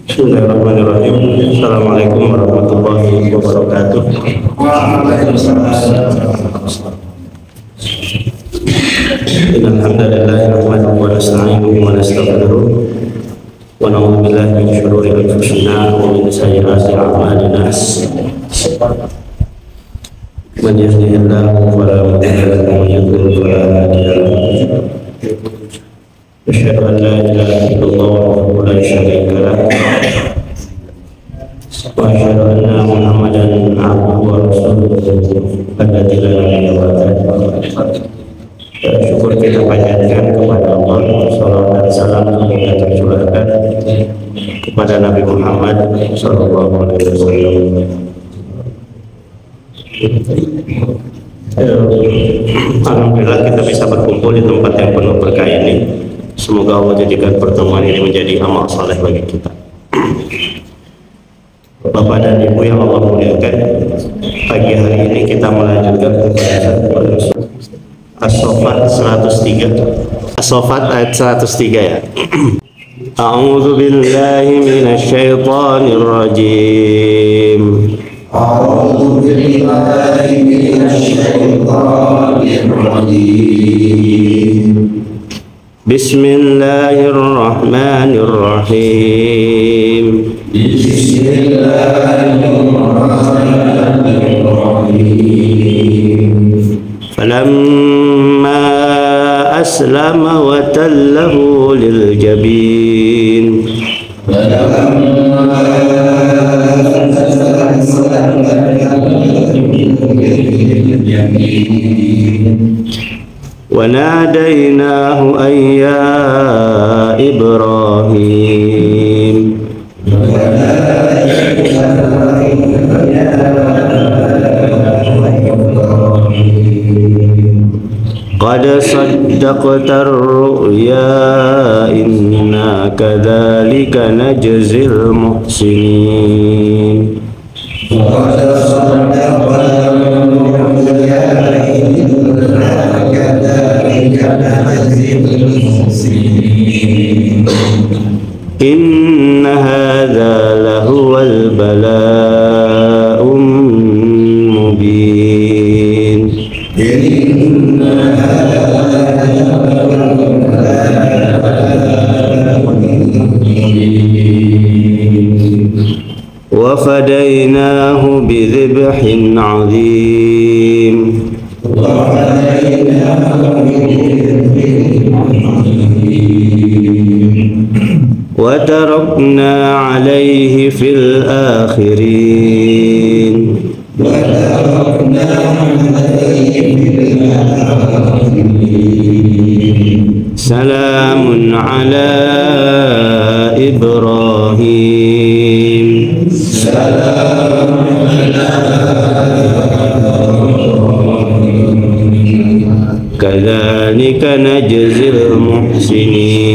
Bismillahirrahmanirrahim. Assalamualaikum warahmatullahi wabarakatuh. Alhamdulillah nahmaduhu wa nasta'inuhu wa nastaghfiruh wa na'udzu billahi min shururi anfusina wa min sayyi'ati a'malina. Man yahdihillahu fala mudilla lahu wa man yudlil fala hadiya lahu. Asyhadu an la ilaha illallah wahdahu la syarika lahu wa asyhadu anna Muhammadan abduhu wa rasuluhu alladzi la nabiyya ba'dahu. Syukur kita panjatkan kepada Allah, salawat dan salam kita tercurahkan kepada Nabi Muhammad sallallahu alaihi wasallam. Alhamdulillah kita bisa berkumpul di tempat yang penuh berkah ini. Semoga Allah jadikan pertemuan ini menjadi amal saleh bagi kita. Bapak dan Ibu yang Allah muliakan, pagi hari ini kita melanjutkan pembahasan As-Saffat 103. As-Saffat ayat 103 ya. A'udzu billahi minasy syaithanir rajim. A'udzu billahi minasy syaithanir rajim. Bismillahirrahmanirrahim. Bismillahirrahmanirrahim. Falamma aslama wa tallahu lil jabin. وَنَادَيْنَاهُ أَن يَا إِبْرَاهِيمُ قَدْ صَدَّقْتَ الرُّؤْيَا إِنَّا كَذَلِكَ نَجْزِي الْمُحْسِنِينَ إن هذا لهو البلاء المبين وفديناه بذبح عظيم وتركنا عليه في الآخرين سلام على إبراهيم كذلك نجزي المحسنين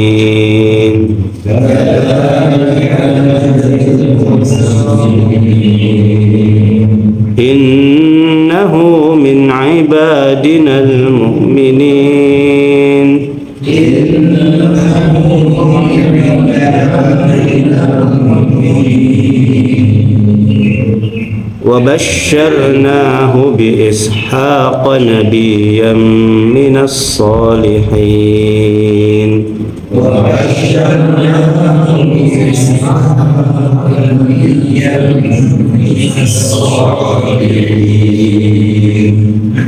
إنه من عبادنا المؤمنين وبشرناه بإسحاق نبيا من الصالحين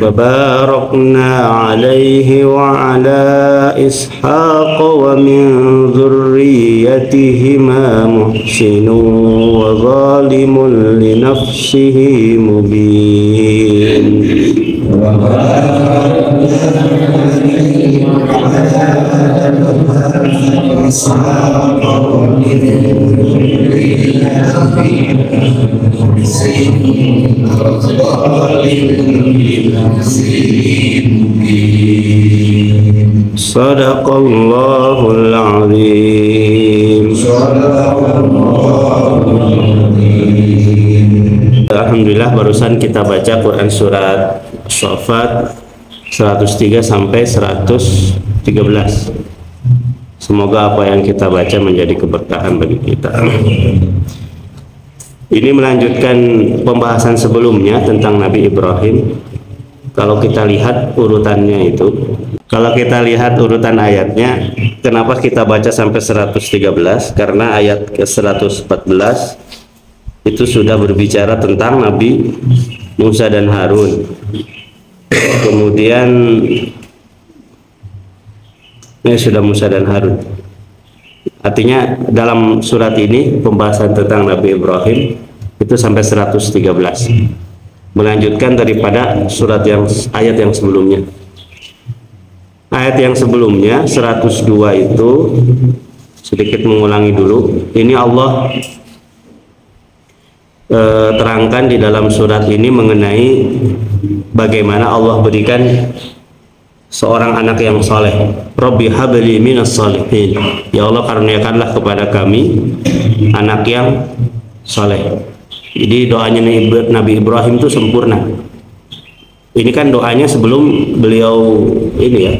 وباركنا عليه وعلى إسحاق ومن ذريتهما محسن وظالم لنفسه مبين Sadaqallahul azim. Alhamdulillah barusan kita baca Quran surat Saffat 103 sampai 113. Semoga apa yang kita baca menjadi keberkahan bagi kita. Ini melanjutkan pembahasan sebelumnya tentang Nabi Ibrahim. Kalau kita lihat urutannya itu, kalau kita lihat urutan ayatnya, kenapa kita baca sampai 113? Karena ayat ke 114 itu sudah berbicara tentang Nabi Musa dan Harun. Kemudian ini sudah Musa dan Harun. Artinya dalam surat ini pembahasan tentang Nabi Ibrahim itu sampai 113, melanjutkan daripada surat yang ayat yang sebelumnya. Ayat yang sebelumnya 102 itu sedikit mengulangi dulu. Ini Allah terangkan di dalam surat ini mengenai bagaimana Allah berikan seorang anak yang saleh. Rabbi habli minas salihin. Ya Allah, karuniakanlah kepada kami anak yang saleh. Jadi doanya Nabi Ibrahim itu sempurna. Ini kan doanya sebelum beliau ini ya,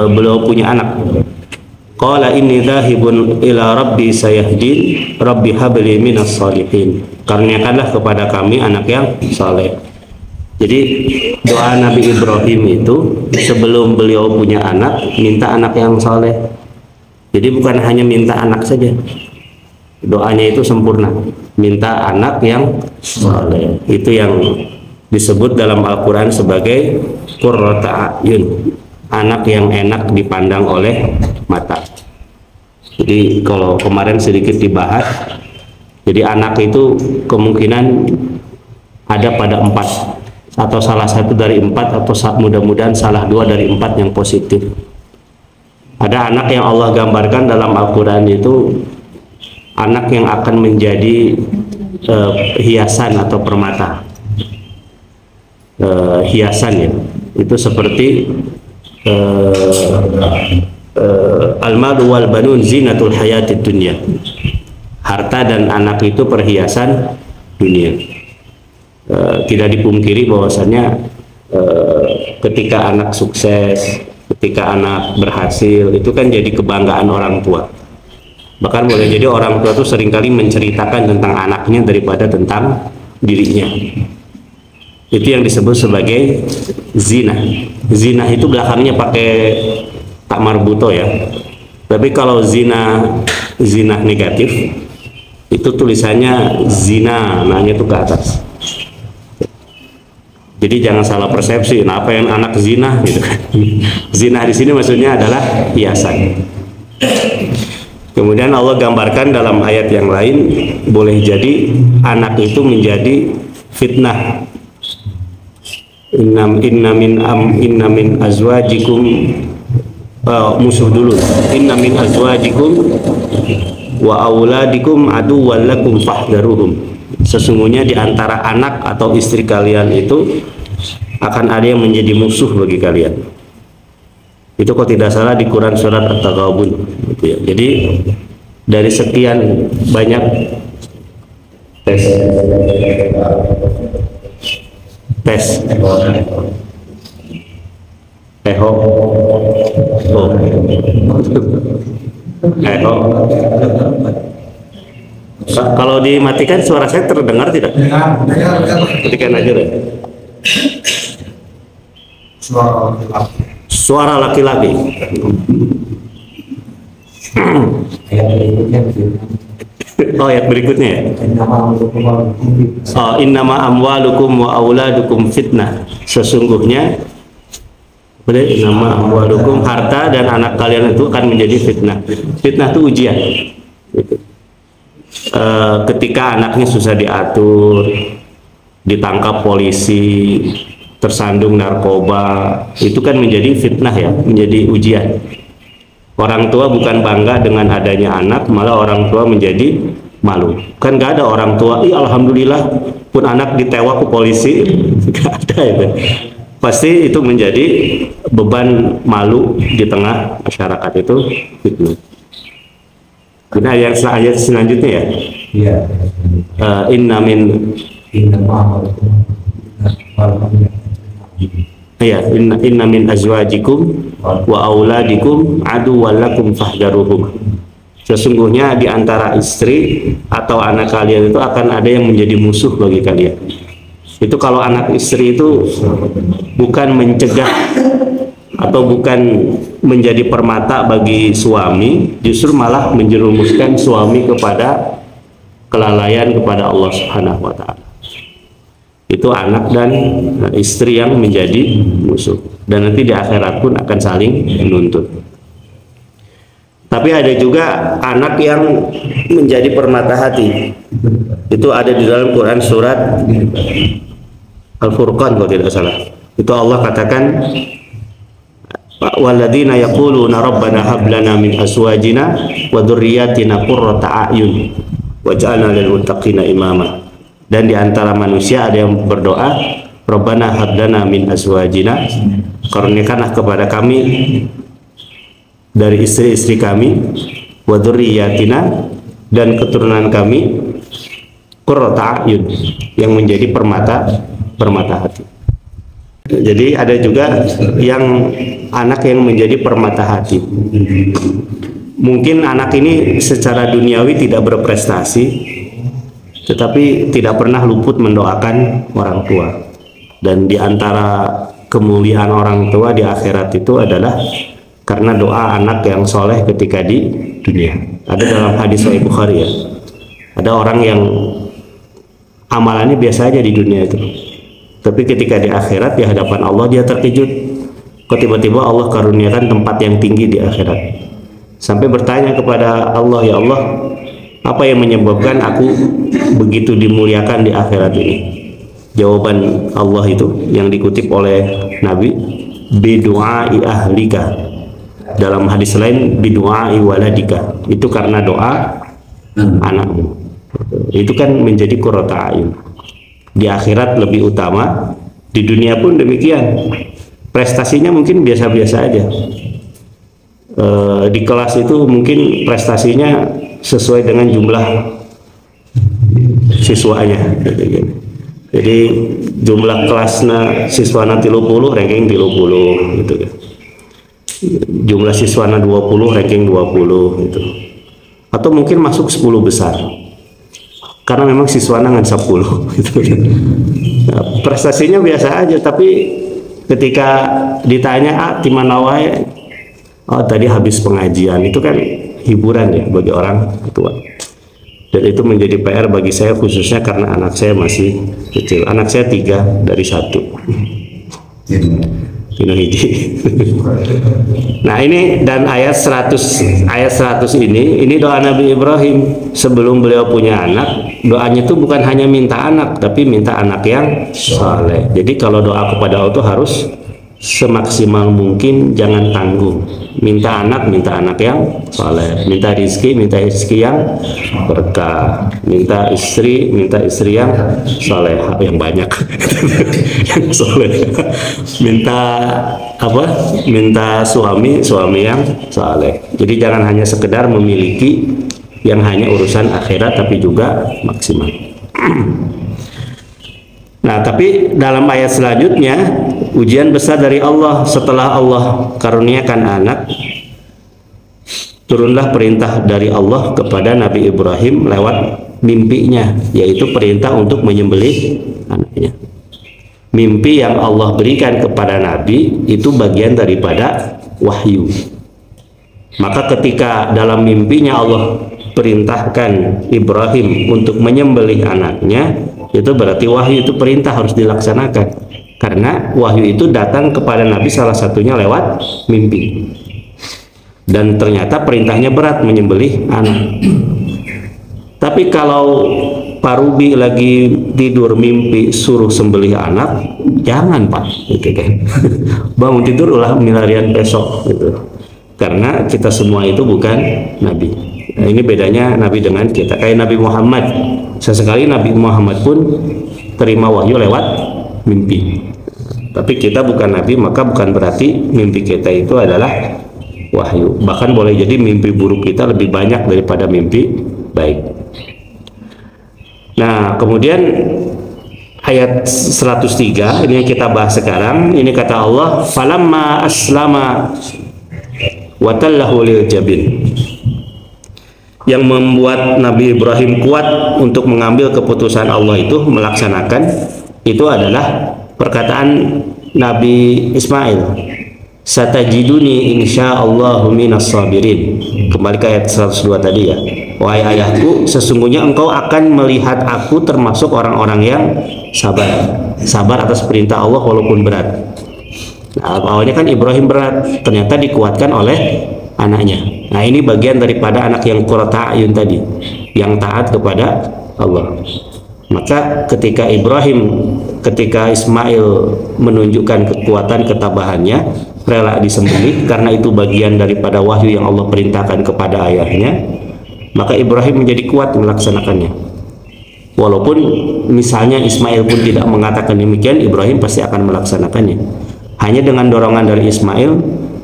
beliau punya anak. Qala inni dzahibun ila rabbi sayahdin rabbi habli minas salihin. Karuniakanlah kepada kami anak yang saleh. Jadi doa Nabi Ibrahim itu sebelum beliau punya anak, minta anak yang saleh. Jadi bukan hanya minta anak saja, doanya itu sempurna, minta anak yang saleh. Itu yang disebut dalam Al-Quran sebagai qurrata a'yun, anak yang enak dipandang oleh mata. Jadi kalau kemarin sedikit dibahas, jadi anak itu kemungkinan ada pada 4, atau salah satu dari 4, atau mudah-mudahan salah 2 dari 4 yang positif. Ada anak yang Allah gambarkan dalam Al-Quran itu anak yang akan menjadi hiasan atau permata. Hiasan ya, itu seperti al-malu wal banun zinatul hayatid dunya. Harta dan anak itu perhiasan dunia. Tidak dipungkiri bahwasannya ketika anak sukses, ketika anak berhasil, itu kan jadi kebanggaan orang tua. Bahkan boleh jadi orang tua itu seringkali menceritakan tentang anaknya daripada tentang dirinya. Itu yang disebut sebagai zina. Zina itu belakangnya pakai tak marbuto ya. Tapi kalau zina negatif itu tulisannya zina, nanya itu ke atas. Jadi jangan salah persepsi. Nah, apa yang anak zina gitu kan? Zina di sini maksudnya adalah hiasan. Kemudian Allah gambarkan dalam ayat yang lain, boleh jadi anak itu menjadi fitnah. Inna min azwajikum, musuh dulu. Inna min azwajikum wa auladikum aduwwan lakum fahdharuhum. Sesungguhnya di antara anak atau istri kalian itu akan ada yang menjadi musuh bagi kalian. Itu kalau tidak salah di Quran surat At-Taghabun gitu ya. Jadi dari sekian banyak tes kalau dimatikan suara saya terdengar tidak? Matikan aja deh. Suara laki-laki. Oh, ayat berikutnya ya. Oh, innama amwalukum wa auladukum fitnah. Sesungguhnya innama amwalukum, harta dan anak kalian itu akan menjadi fitnah. Fitnah itu ujian. Ketika anaknya susah diatur, ditangkap polisi, tersandung narkoba, itu kan menjadi fitnah ya, menjadi ujian. Orang tua bukan bangga dengan adanya anak, malah orang tua menjadi malu. Kan gak ada orang tua, alhamdulillah pun anak ditewak ke polisi, gak ada itu. Pasti itu menjadi beban malu di tengah masyarakat itu fitnah. Nah, yang ayat selanjutnya ya. Iya. Inna min azwajikum wa auladikum aduwwan lakum fahdharuhum. Sesungguhnya di antara istri atau anak kalian itu akan ada yang menjadi musuh bagi kalian. Itu kalau anak istri itu bukan mencegah atau bukan menjadi permata bagi suami, justru malah menjerumuskan suami kepada kelalaian kepada Allah Subhanahu wa taala. Itu anak dan istri yang menjadi musuh, dan nanti di akhirat pun akan saling menuntut. Tapi ada juga anak yang menjadi permata hati. Itu ada di dalam Quran surat Al-Furqan kalau tidak salah. Itu Allah katakan, walladzina yaquluna rabbana hab lana min azwajina wa dzurriyyatina qurrata a'yun waj'alna lil muttaqina imama. Dan di antara manusia ada yang berdoa, rabbana hab lana min azwajina, karuniakanlah kepada kami dari istri-istri kami, wa dzurriyyatina, dan keturunan kami, qurrata a'yun, yang menjadi permata hati. Jadi ada juga yang anak yang menjadi permata hati. Mungkin anak ini secara duniawi tidak berprestasi, tetapi tidak pernah luput mendoakan orang tua. Dan di antara kemuliaan orang tua di akhirat itu adalah karena doa anak yang soleh ketika di dunia. Ada dalam hadis Sahih Bukhari ya, ada orang yang amalannya biasa aja di dunia itu, tapi ketika di akhirat di hadapan Allah dia terkejut kok tiba-tiba Allah karuniakan tempat yang tinggi di akhirat, sampai bertanya kepada Allah, ya Allah, apa yang menyebabkan aku begitu dimuliakan di akhirat ini? Jawaban Allah itu yang dikutip oleh Nabi, bidu'ai ahlika, dalam hadis lain bidu'ai waladika, itu karena doa anakmu. Itu kan menjadi qurrata a'yun. Di akhirat lebih utama, di dunia pun demikian. Prestasinya mungkin biasa-biasa aja. Di kelas itu mungkin prestasinya sesuai dengan jumlah siswanya. Jadi jumlah kelasnya siswana 30, ranking 30 gitu kan. Jumlah siswana 20, ranking 20 gitu. Atau mungkin masuk 10 besar. Karena memang siswana ngan 10 gitu. Nah, prestasinya biasa aja, tapi ketika ditanya di mana wae, oh tadi habis pengajian, itu kan hiburan ya bagi orang tua. Dan itu menjadi PR bagi saya, khususnya karena anak saya masih kecil. Anak saya 3 dari 1. Nah ini, dan ayat 100 ini doa Nabi Ibrahim sebelum beliau punya anak. Doanya itu bukan hanya minta anak, tapi minta anak yang saleh. Jadi kalau doa kepada Allah itu harus semaksimal mungkin, jangan tanggung. Minta anak yang saleh, minta rezeki yang berkah, minta istri yang saleh, yang banyak yang saleh, minta suami yang saleh. Jadi jangan hanya sekedar memiliki yang hanya urusan akhirat, tapi juga maksimal. Nah, tapi dalam ayat selanjutnya, ujian besar dari Allah. Setelah Allah karuniakan anak, turunlah perintah dari Allah kepada Nabi Ibrahim lewat mimpinya, yaitu perintah untuk menyembelih anaknya. Mimpi yang Allah berikan kepada Nabi itu bagian daripada wahyu. Maka ketika dalam mimpinya Allah perintahkan Ibrahim untuk menyembelih anaknya, itu berarti wahyu itu perintah harus dilaksanakan, karena wahyu itu datang kepada Nabi salah satunya lewat mimpi. Dan ternyata perintahnya berat, menyembelih anak. Tapi kalau Pak Ruby lagi tidur mimpi suruh sembelih anak, jangan Pak, gitu kan. Bangun tidur ulah milarian besok gitu. Karena kita semua itu bukan Nabi. Nah, ini bedanya Nabi dengan kita. Kayak Nabi Muhammad, sesekali Nabi Muhammad pun terima wahyu lewat mimpi. Tapi kita bukan Nabi, maka bukan berarti mimpi kita itu adalah wahyu. Bahkan boleh jadi mimpi buruk kita lebih banyak daripada mimpi baik. Nah, kemudian ayat 103 ini yang kita bahas sekarang. Ini kata Allah, falamma aslama wa tallahu lil jabin. Yang membuat Nabi Ibrahim kuat untuk mengambil keputusan Allah itu, melaksanakan itu adalah perkataan Nabi Ismail, satajiduni insyaallahu minas sabirin. Kembali ke ayat 102 tadi ya. Wahai ayahku, sesungguhnya engkau akan melihat aku termasuk orang-orang yang sabar atas perintah Allah walaupun berat. Nah, awalnya kan Ibrahim berat, ternyata dikuatkan oleh anaknya. Nah, ini bagian daripada anak yang qurrata ayun tadi, yang taat kepada Allah. Maka ketika Ismail menunjukkan kekuatan ketabahannya, rela disembelih karena itu bagian daripada wahyu yang Allah perintahkan kepada ayahnya, maka Ibrahim menjadi kuat melaksanakannya. Walaupun misalnya Ismail pun tidak mengatakan demikian, Ibrahim pasti akan melaksanakannya. Hanya dengan dorongan dari Ismail,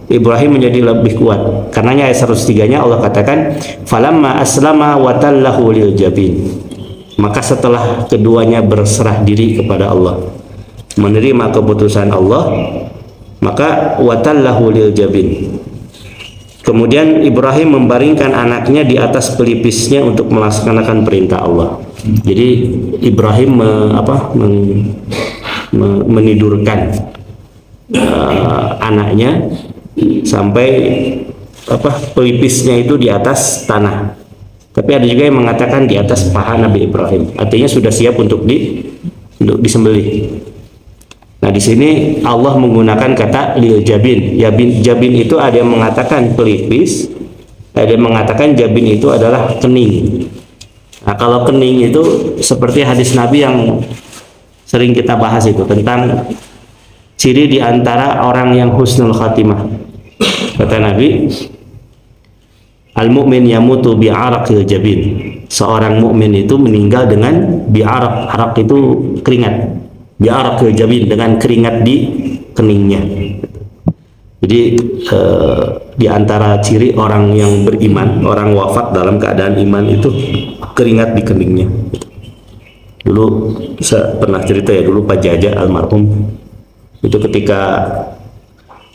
Ibrahim menjadi lebih kuat. Karenanya ayat 103-nya Allah katakan, falamma aslama wa tallahu lil jabin. Maka setelah keduanya berserah diri kepada Allah, menerima keputusan Allah, maka wa tallahu lil jabin. Kemudian Ibrahim membaringkan anaknya di atas pelipisnya untuk melaksanakan perintah Allah. Jadi Ibrahim menidurkan anaknya sampai pelipisnya itu di atas tanah. Tapi ada juga yang mengatakan di atas paha Nabi Ibrahim. Artinya sudah siap untuk disembelih. Nah, di sini Allah menggunakan kata lil jabin. Jabin itu ada yang mengatakan pelipis, ada yang mengatakan jabin itu adalah kening. Nah, kalau kening itu seperti hadis Nabi yang sering kita bahas itu tentang ciri di antara orang yang husnul khatimah. Kata Nabi, al-mu'min yamutu bi'araqil jabin. Seorang mukmin itu meninggal dengan bi'araq. Araq itu keringat. Bi'araqil jabin, dengan keringat di keningnya. Jadi di antara ciri orang yang beriman, orang wafat dalam keadaan iman itu keringat di keningnya. Dulu saya pernah cerita ya, dulu Pak Jaja almarhum itu ketika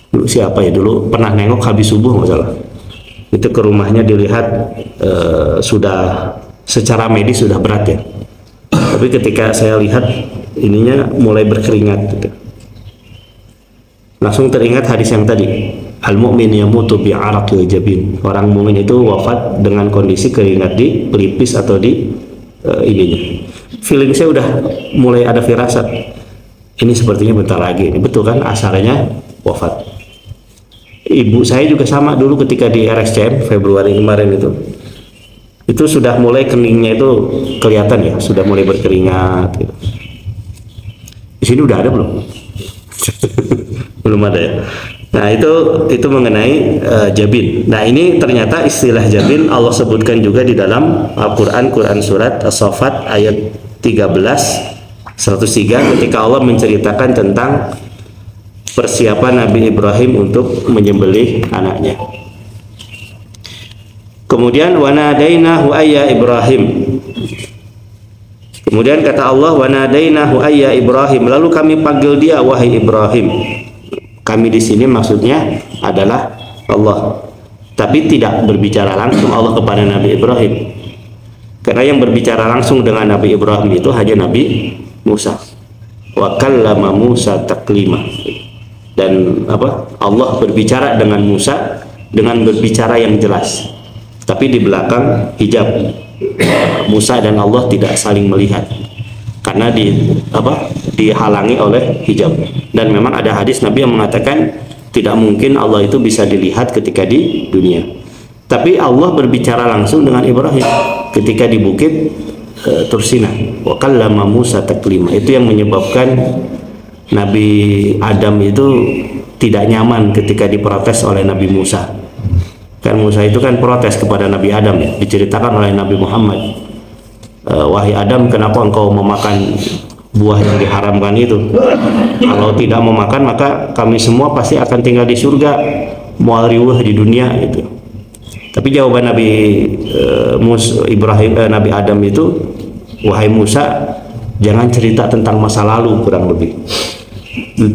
dulu siapa ya, dulu pernah nengok habis subuh nggak salah. Itu ke rumahnya dilihat sudah secara medis sudah berat ya, tapi ketika saya lihat ininya mulai berkeringat gitu. Langsung teringat hadis yang tadi, al-mu'min yamutu bi'araqil jabin. Orang mukmin itu wafat dengan kondisi keringat di pelipis atau di ininya. Feeling saya udah mulai ada firasat, ini sepertinya bentar lagi. Ini betul kan, asalnya wafat. Ibu saya juga sama dulu ketika di RSCM Februari kemarin itu sudah mulai keningnya itu kelihatan ya, sudah mulai berkeringat gitu. Di sini udah ada belum? Belum ada ya. Nah, itu mengenai jabin. Nah, ini ternyata istilah jabin Allah sebutkan juga di dalam Al-Qur'an, Quran surat As-Saffat ayat 13 103 ketika Allah menceritakan tentang persiapan Nabi Ibrahim untuk menyembelih anaknya. Kemudian wanadainahu ayya Ibrahim. Kemudian kata Allah, wanadainahu ayya Ibrahim, lalu kami panggil dia wahai Ibrahim. Kami di sini maksudnya adalah Allah. Tapi tidak berbicara langsung Allah kepada Nabi Ibrahim. Karena yang berbicara langsung dengan Nabi Ibrahim itu hanya Nabi Musa. Wa kallama Musa taklima. Dan Allah berbicara dengan Musa dengan berbicara yang jelas, tapi di belakang hijab. Musa dan Allah tidak saling melihat karena dihalangi oleh hijab. Dan memang ada hadis Nabi yang mengatakan tidak mungkin Allah itu bisa dilihat ketika di dunia. Tapi Allah berbicara langsung dengan Ibrahim ketika di bukit Tursina. Wa kallama Musa taklima. Itu yang menyebabkan Nabi Adam itu tidak nyaman ketika diprotes oleh Nabi Musa. Kan Musa itu kan protes kepada Nabi Adam ya, diceritakan oleh Nabi Muhammad. Wahai Adam, kenapa engkau memakan buah yang diharamkan itu? Kalau tidak memakan maka kami semua pasti akan tinggal di surga, mual riweuh di dunia itu. Tapi jawaban Nabi Nabi Adam itu, wahai Musa, Jangan cerita tentang masa lalu, kurang lebih.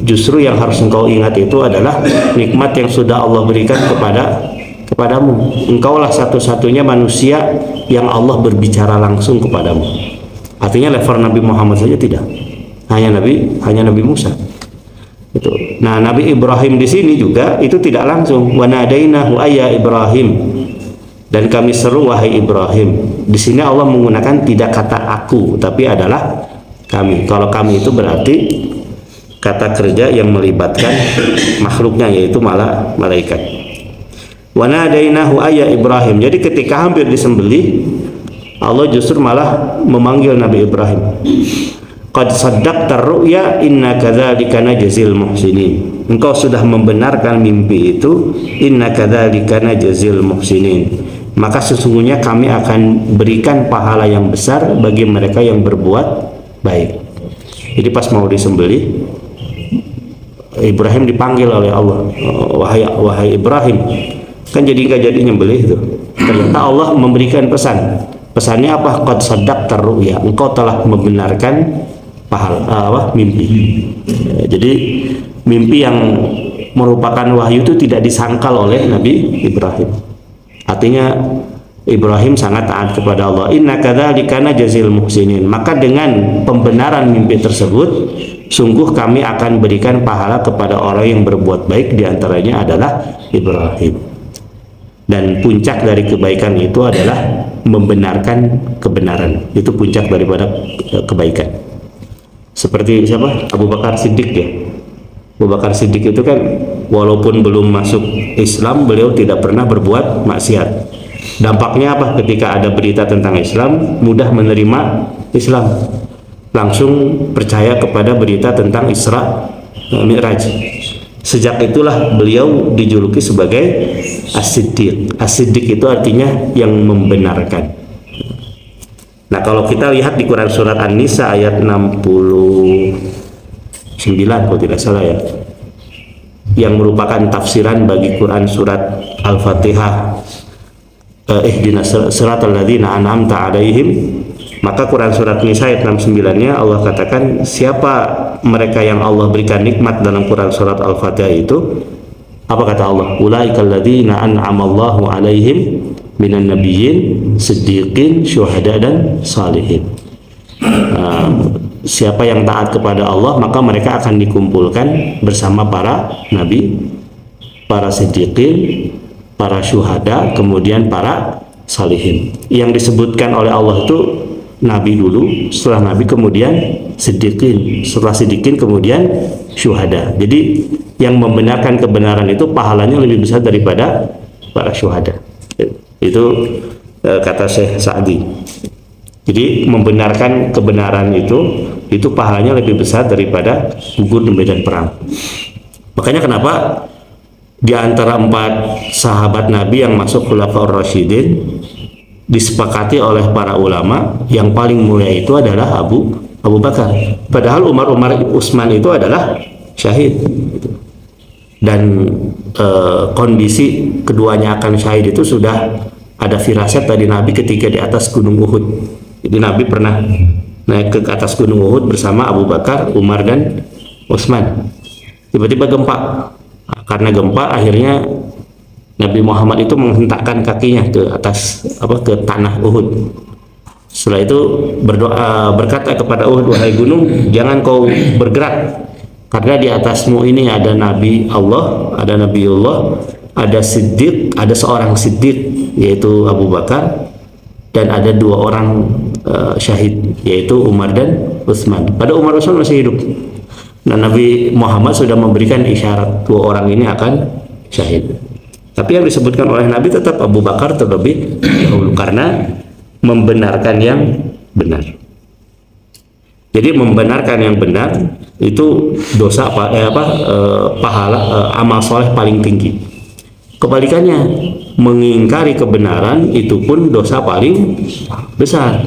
Justru yang harus engkau ingat itu adalah nikmat yang sudah Allah berikan kepadamu. Engkaulah satu-satunya manusia yang Allah berbicara langsung kepadamu. Artinya level Nabi Muhammad saja tidak, hanya Nabi Musa. Itu. Nah, Nabi Ibrahim di sini juga itu tidak langsung. Wa nadainahu ayya Ibrahim, dan kami seru wahai Ibrahim. Di sini Allah menggunakan tidak kata aku, tapi adalah kami. Kalau kami itu berarti kata kerja yang melibatkan makhluknya, yaitu malaikat. Wa nadainahu ayya Ibrahim. Jadi ketika hampir disembelih, Allah justru malah memanggil Nabi Ibrahim. Qad saddaqta ru'ya inna kadzalika najzil muhsinin. Engkau sudah membenarkan mimpi itu, inna kadzalika najzil muhsinin. Maka sesungguhnya kami akan berikan pahala yang besar bagi mereka yang berbuat baik. Jadi pas mau disembelih, Ibrahim dipanggil oleh Allah, wahai Ibrahim. Kan jadi nggak jadi nyembelih itu. Ternyata Allah memberikan pesan. Pesannya apa? Qad saddaqta ru'ya. Engkau telah membenarkan mimpi. Jadi mimpi yang merupakan wahyu itu tidak disangkal oleh Nabi Ibrahim. Artinya Ibrahim sangat taat kepada Allah. Inna kadzalika najzil muhsinin. Maka dengan pembenaran mimpi tersebut, sungguh kami akan berikan pahala kepada orang yang berbuat baik, diantaranya adalah Ibrahim. Dan puncak dari kebaikan itu adalah membenarkan kebenaran. Itu puncak daripada kebaikan. Seperti siapa? Abu Bakar Siddiq ya. Abu Bakar Siddiq itu kan walaupun belum masuk Islam, beliau tidak pernah berbuat maksiat. Dampaknya apa? Ketika ada berita tentang Islam, mudah menerima Islam, langsung percaya kepada berita tentang Isra Mi'raj. Sejak itulah beliau dijuluki sebagai As-Siddiq. As-Siddiq itu artinya yang membenarkan. Nah, kalau kita lihat di Quran surat An-Nisa ayat 69 kalau tidak salah ya, yang merupakan tafsiran bagi Quran surat Al-Fatihah, ihdinas siratal ladzina an'amta 'alaihim, maka Quran surat Nisa ayat 69-nya Allah katakan siapa mereka yang Allah berikan nikmat dalam Quran surat Al-Fatihah itu, apa kata Allah? Ulaikal ladzina an'amallahu 'alaihim minan nabiyyin, siddiqin, syuhada dan salihin. Siapa yang taat kepada Allah, maka mereka akan dikumpulkan bersama para nabi, para siddiqin, para syuhada, kemudian para salihin. Yang disebutkan oleh Allah itu nabi dulu, setelah nabi kemudian siddiqin, setelah siddiqin kemudian syuhada. Jadi yang membenarkan kebenaran itu pahalanya lebih besar daripada para syuhada. Itu kata Syekh Sa'di. Jadi membenarkan kebenaran itu pahalanya lebih besar daripada gugur di medan perang. Makanya kenapa di antara 4 sahabat Nabi yang masuk Khulafaur Rasyidin disepakati oleh para ulama yang paling mulia itu adalah Abu Bakar. Padahal Umar Utsman itu adalah syahid. Dan kondisi keduanya akan syahid itu sudah ada firasat dari Nabi ketika di atas Gunung Uhud. Jadi Nabi pernah naik ke atas Gunung Uhud bersama Abu Bakar, Umar dan Utsman. Tiba-tiba gempa. Karena gempa akhirnya Nabi Muhammad itu menghentakkan kakinya ke atas ke tanah Uhud. Setelah itu berdoa, berkata kepada Uhud, wahai gunung, jangan kau bergerak. Karena di atasmu ini ada Nabi Allah, ada Nabiullah, ada Siddiq, ada seorang Siddiq yaitu Abu Bakar, dan ada 2 orang syahid yaitu Umar dan Utsman. Pada Umar Utsman masih hidup. Nah, Nabi Muhammad sudah memberikan isyarat 2 orang ini akan syahid. Tapi yang disebutkan oleh Nabi tetap Abu Bakar terlebih dahulu karena membenarkan yang benar. Jadi membenarkan yang benar itu dosa pahala amal soleh paling tinggi. Kebalikannya, mengingkari kebenaran itu pun dosa paling besar.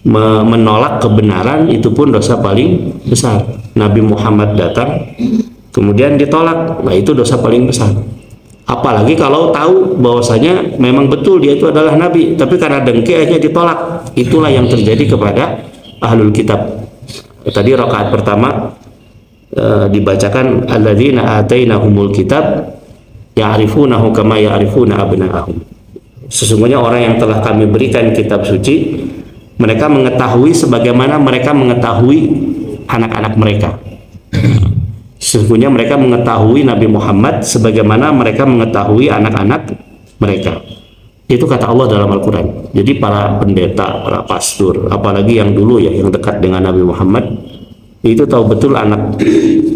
Menolak kebenaran itu pun dosa paling besar. Nabi Muhammad datang kemudian ditolak, nah itu dosa paling besar. Apalagi kalau tahu bahwasanya memang betul dia itu adalah nabi, tapi karena dengki akhirnya ditolak. Itulah yang terjadi kepada ahlul kitab. Tadi rakaat pertama dibacakan alladzina atainahumul kitab ya'rifunahu kama ya'rifuna abna'ahum. Sesungguhnya orang yang telah kami berikan kitab suci, mereka mengetahui sebagaimana mereka mengetahui anak-anak mereka. Sesungguhnya mereka mengetahui Nabi Muhammad sebagaimana mereka mengetahui anak-anak mereka. Itu kata Allah dalam Al-Quran. Jadi para pendeta, para pastor, apalagi yang dulu ya, yang dekat dengan Nabi Muhammad, itu tahu betul anak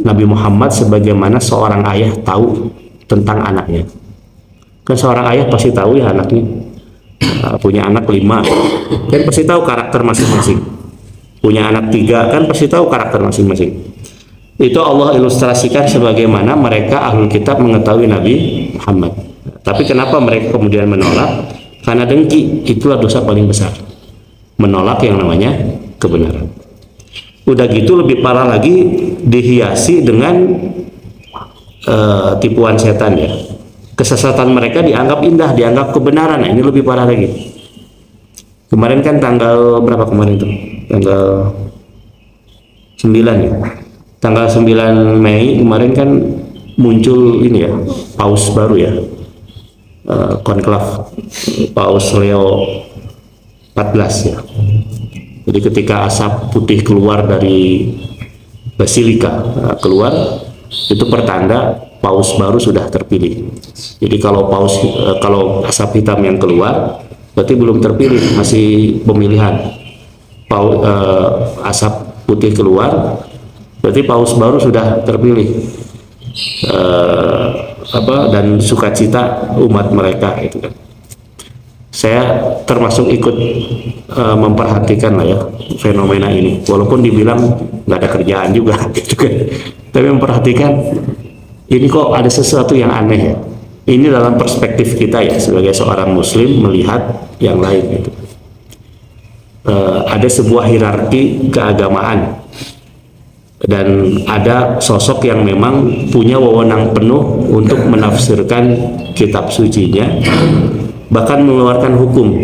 Nabi Muhammad sebagaimana seorang ayah tahu tentang anaknya. Kan seorang ayah pasti tahu ya anaknya, punya anak 5 kan pasti tahu karakter masing-masing, punya anak 3 kan pasti tahu karakter masing-masing. Itu Allah ilustrasikan sebagaimana mereka ahlul kitab mengetahui Nabi Muhammad. Tapi kenapa mereka kemudian menolak? Karena dengki. Itulah dosa paling besar, menolak yang namanya kebenaran. Udah gitu lebih parah lagi, dihiasi dengan tipuan setan ya. Kesesatan mereka dianggap indah, dianggap kebenaran. Nah, ini lebih parah lagi. Kemarin kan tanggal berapa kemarin itu? Tanggal 9 ya. Tanggal 9 Mei kemarin kan muncul ini ya, paus baru ya. Konklav Paus Leo 14 ya. Jadi ketika asap putih keluar dari basilika keluar, itu pertanda paus baru sudah terpilih. Jadi kalau asap hitam yang keluar berarti belum terpilih, masih pemilihan. Asap putih keluar berarti paus baru sudah terpilih. Dan sukacita umat mereka itu kan. Saya termasuk ikut memperhatikan lah ya fenomena ini, walaupun dibilang nggak ada kerjaan juga gitu kan, tapi memperhatikan ini kok ada sesuatu yang aneh ya. Ini dalam perspektif kita ya sebagai seorang muslim melihat yang lain gitu. Ada sebuah hierarki keagamaan dan ada sosok yang memang punya wewenang penuh untuk menafsirkan kitab sucinya, bahkan mengeluarkan hukum.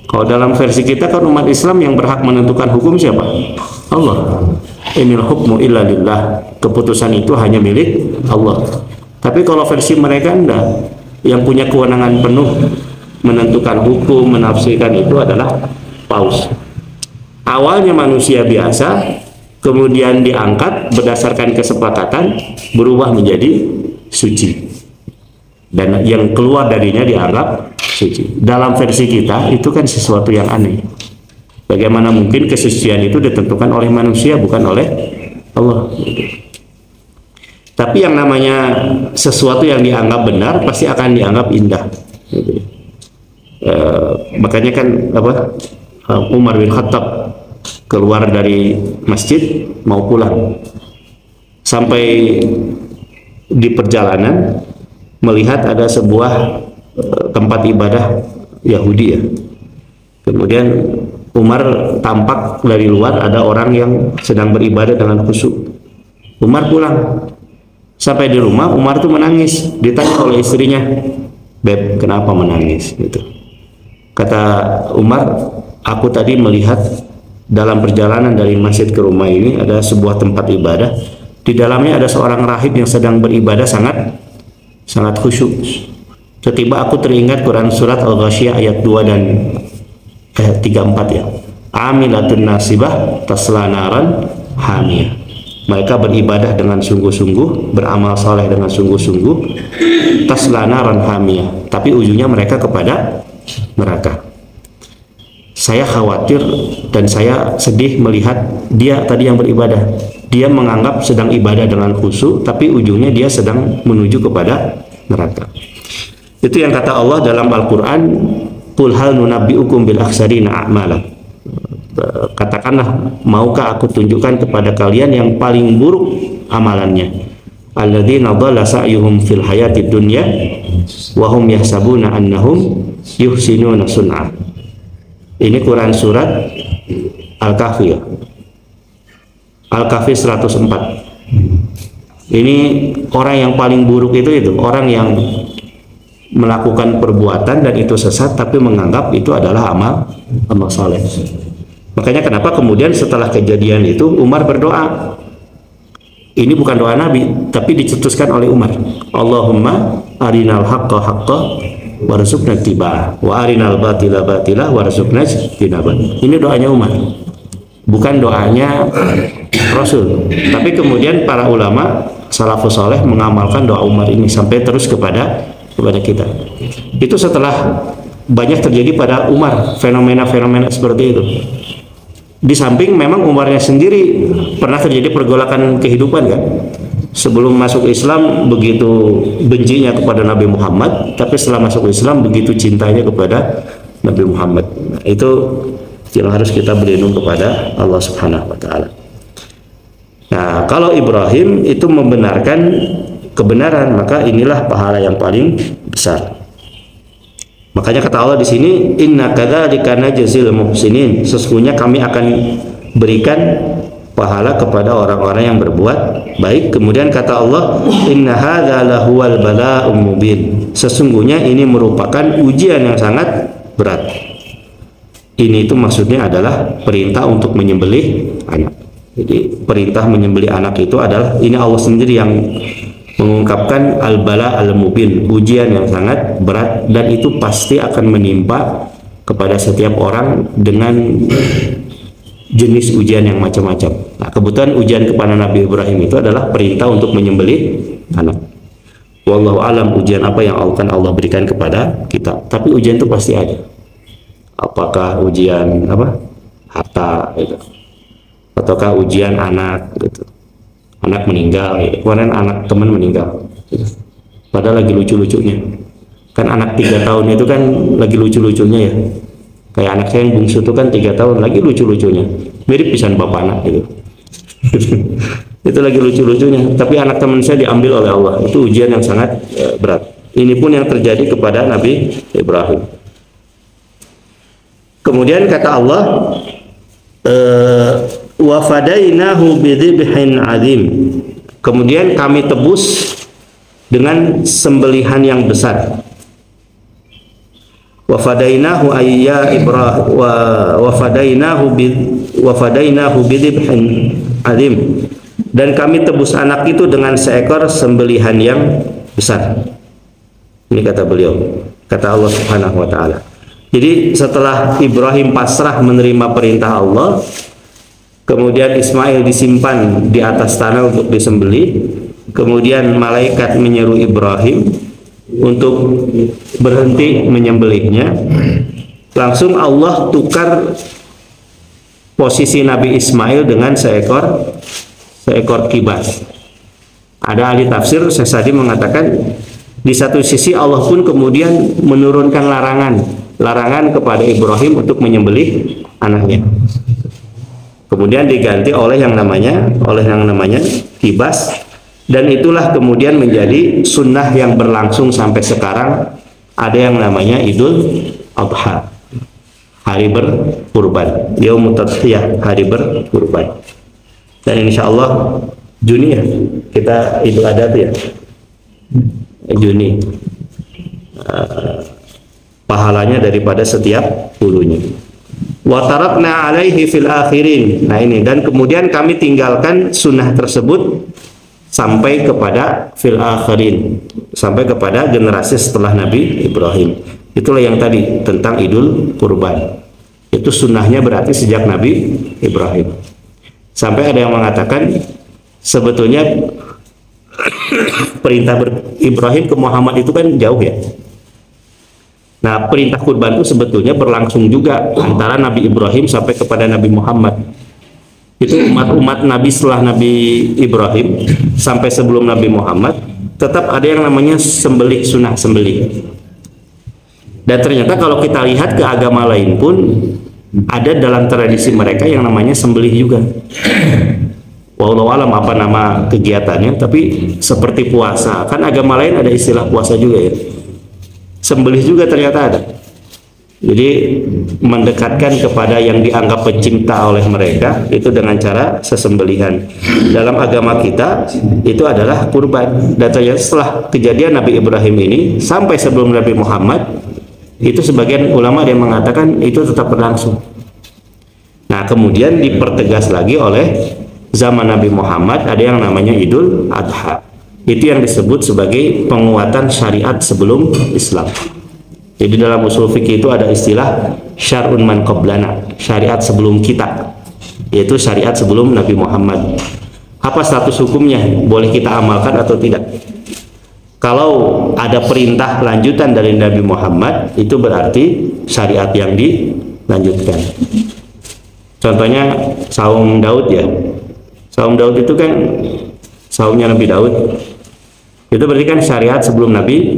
Kalau dalam versi kita kan umat Islam yang berhak menentukan hukum siapa? Allah. Inil hukmu illa lillah. Keputusan itu hanya milik Allah. Tapi kalau versi mereka enggak. Yang punya kewenangan penuh menentukan hukum, menafsirkan itu adalah paus. Awalnya manusia biasa, kemudian diangkat berdasarkan kesepakatan, berubah menjadi suci, dan yang keluar darinya dianggap suci. Dalam versi kita itu kan sesuatu yang aneh. Bagaimana mungkin kesucian itu ditentukan oleh manusia, bukan oleh Allah? Tapi yang namanya sesuatu yang dianggap benar pasti akan dianggap indah. Makanya kan Umar bin Khattab keluar dari masjid mau pulang, sampai di perjalanan melihat ada sebuah tempat ibadah Yahudi ya. Kemudian Umar tampak dari luar ada orang yang sedang beribadah dengan khusyuk. Umar pulang, sampai di rumah Umar tuh menangis. Ditanya oleh istrinya, "Beb, kenapa menangis?" Gitu. Kata Umar, "Aku tadi melihat dalam perjalanan dari masjid ke rumah ini ada sebuah tempat ibadah. Di dalamnya ada seorang rahib yang sedang beribadah sangat khusyuk. Tiba-tiba aku teringat Quran surat Al-Ghasyiyah ayat 2 dan ayat 34 ya. Amilatun nasibah tasla naran hamiyah." Mereka beribadah dengan sungguh-sungguh, beramal saleh dengan sungguh-sungguh, tasla naran hamiyah, tapi ujungnya mereka kepada neraka. Saya khawatir dan saya sedih melihat dia tadi yang beribadah. Dia menganggap sedang ibadah dengan khusyuk, tapi ujungnya dia sedang menuju kepada neraka. Itu yang kata Allah dalam Al-Quran, "Qul hal nunabbi'ukum bil akhsarina a'mala." Katakanlah, maukah aku tunjukkan kepada kalian yang paling buruk amalannya? Alladzina dhalla sa'yuhum fil hayatid dunya wa hum yahsabuna annahum yuhsinuna sun'a. Ini Quran surat Al-Kahfi ya. Al-Kahfi 104. Ini orang yang paling buruk itu orang yang melakukan perbuatan dan itu sesat tapi menganggap itu adalah amal saleh. Makanya kenapa kemudian setelah kejadian itu Umar berdoa. Ini bukan doa Nabi, tapi dicetuskan oleh Umar. Allahumma arinal haqqa haqqa warzuqna ittiba'ah wa arinal batila batila warzuqna ijtinabah. Ini doanya Umar, bukan doanya Rasul. Tapi kemudian para ulama salafus saleh mengamalkan doa Umar ini sampai terus kepada kita. Itu setelah banyak terjadi pada Umar fenomena-fenomena seperti itu. Di samping memang Umarnya sendiri pernah terjadi pergolakan kehidupan kan. Sebelum masuk Islam begitu bencinya kepada Nabi Muhammad, tapi setelah masuk Islam begitu cintanya kepada Nabi Muhammad. Nah, itu yang harus kita berlindung kepada Allah Subhanahu wa taala. Nah, kalau Ibrahim itu membenarkan kebenaran, maka inilah pahala yang paling besar. Makanya kata Allah di sini, inna kadzalika najzil muhsinin, sesungguhnya kami akan berikan pahala kepada orang-orang yang berbuat baik. Kemudian kata Allah, inna hadza lahuwal bala'um mubin, sesungguhnya ini merupakan ujian yang sangat berat. Ini itu maksudnya adalah perintah untuk menyembelih anak. Jadi perintah menyembelih anak itu adalah, ini Allah sendiri yang mengungkapkan al-bala al-mubin, ujian yang sangat berat, dan itu pasti akan menimpa kepada setiap orang dengan jenis ujian yang macam-macam. Nah, kebetulan ujian kepada Nabi Ibrahim itu adalah perintah untuk menyembelih anak. Wallahu alam ujian apa yang akan Allah berikan kepada kita. Tapi ujian itu pasti ada. Apakah ujian apa? Harta gitu. Ataukah ujian anak gitu. Anak meninggal, ya. Kemarin anak teman meninggal, padahal lagi lucu-lucunya. Kan anak 3 tahun itu kan lagi lucu-lucunya ya. Kayak anak saya yang bungsu itu kan 3 tahun lagi lucu-lucunya, mirip pisan bapak anak gitu. Itu lagi lucu-lucunya. Tapi anak teman saya diambil oleh Allah. Itu ujian yang sangat berat. Ini pun yang terjadi kepada Nabi Ibrahim. Kemudian kata Allah, wa fadainahu bidzibhin adzim, kemudian kami tebus dengan sembelihan yang besar. Wa fadainahu ayya Ibrahim wa fadainahu bidzibhin adzim, dan kami tebus anak itu dengan seekor sembelihan yang besar. Ini kata beliau, kata Allah Subhanahu wa taala. Jadi setelah Ibrahim pasrah menerima perintah Allah, kemudian Ismail disimpan di atas tanah untuk disembelih. Kemudian malaikat menyeru Ibrahim untuk berhenti menyembelihnya. Langsung Allah tukar posisi Nabi Ismail dengan seekor kibas. Ada ahli tafsir Sesadi mengatakan, di satu sisi Allah pun kemudian menurunkan larangan kepada Ibrahim untuk menyembelih anaknya. Kemudian diganti oleh yang namanya kibas, dan itulah kemudian menjadi sunnah yang berlangsung sampai sekarang. Ada yang namanya Idul Adha, hari berkurban, Yaumut Tadhiyah, hari berkurban. Dan insya Allah Juni ya kita Idul Adha ya, Juni. Pahalanya daripada setiap bulunya. Wa tarakna alaihi fil akhirin. Nah ini, dan kemudian kami tinggalkan sunnah tersebut sampai kepada fil akhirin, sampai kepada generasi setelah Nabi Ibrahim. Itulah yang tadi tentang Idul Kurban. Itu sunnahnya berarti sejak Nabi Ibrahim. Sampai ada yang mengatakan sebetulnya perintah Ibrahim ke Muhammad itu kan jauh ya. Nah, perintah kurban itu sebetulnya berlangsung juga antara Nabi Ibrahim sampai kepada Nabi Muhammad. Itu umat Nabi setelah Nabi Ibrahim sampai sebelum Nabi Muhammad tetap ada yang namanya sembelih, sunnah sembelih. Dan ternyata kalau kita lihat ke agama lain pun ada dalam tradisi mereka yang namanya sembelih juga. Wallahu alam apa nama kegiatannya, tapi seperti puasa, kan agama lain ada istilah puasa juga ya. Sembelih juga ternyata ada. Jadi mendekatkan kepada yang dianggap pencipta oleh mereka itu dengan cara sesembelihan. Dalam agama kita itu adalah kurban. Dan ternyata setelah kejadian Nabi Ibrahim ini sampai sebelum Nabi Muhammad, itu sebagian ulama yang mengatakan itu tetap berlangsung. Nah, kemudian dipertegas lagi oleh zaman Nabi Muhammad, ada yang namanya Idul Adha. Itu yang disebut sebagai penguatan syariat sebelum Islam. Jadi dalam usul fikih itu ada istilah syar'un man qablana, syariat sebelum kita, yaitu syariat sebelum Nabi Muhammad. Apa status hukumnya? Boleh kita amalkan atau tidak? Kalau ada perintah lanjutan dari Nabi Muhammad, itu berarti syariat yang dilanjutkan. Contohnya saum Daud ya. Saum Daud itu kan saumnya Nabi Daud. Itu berarti kan syariat sebelum Nabi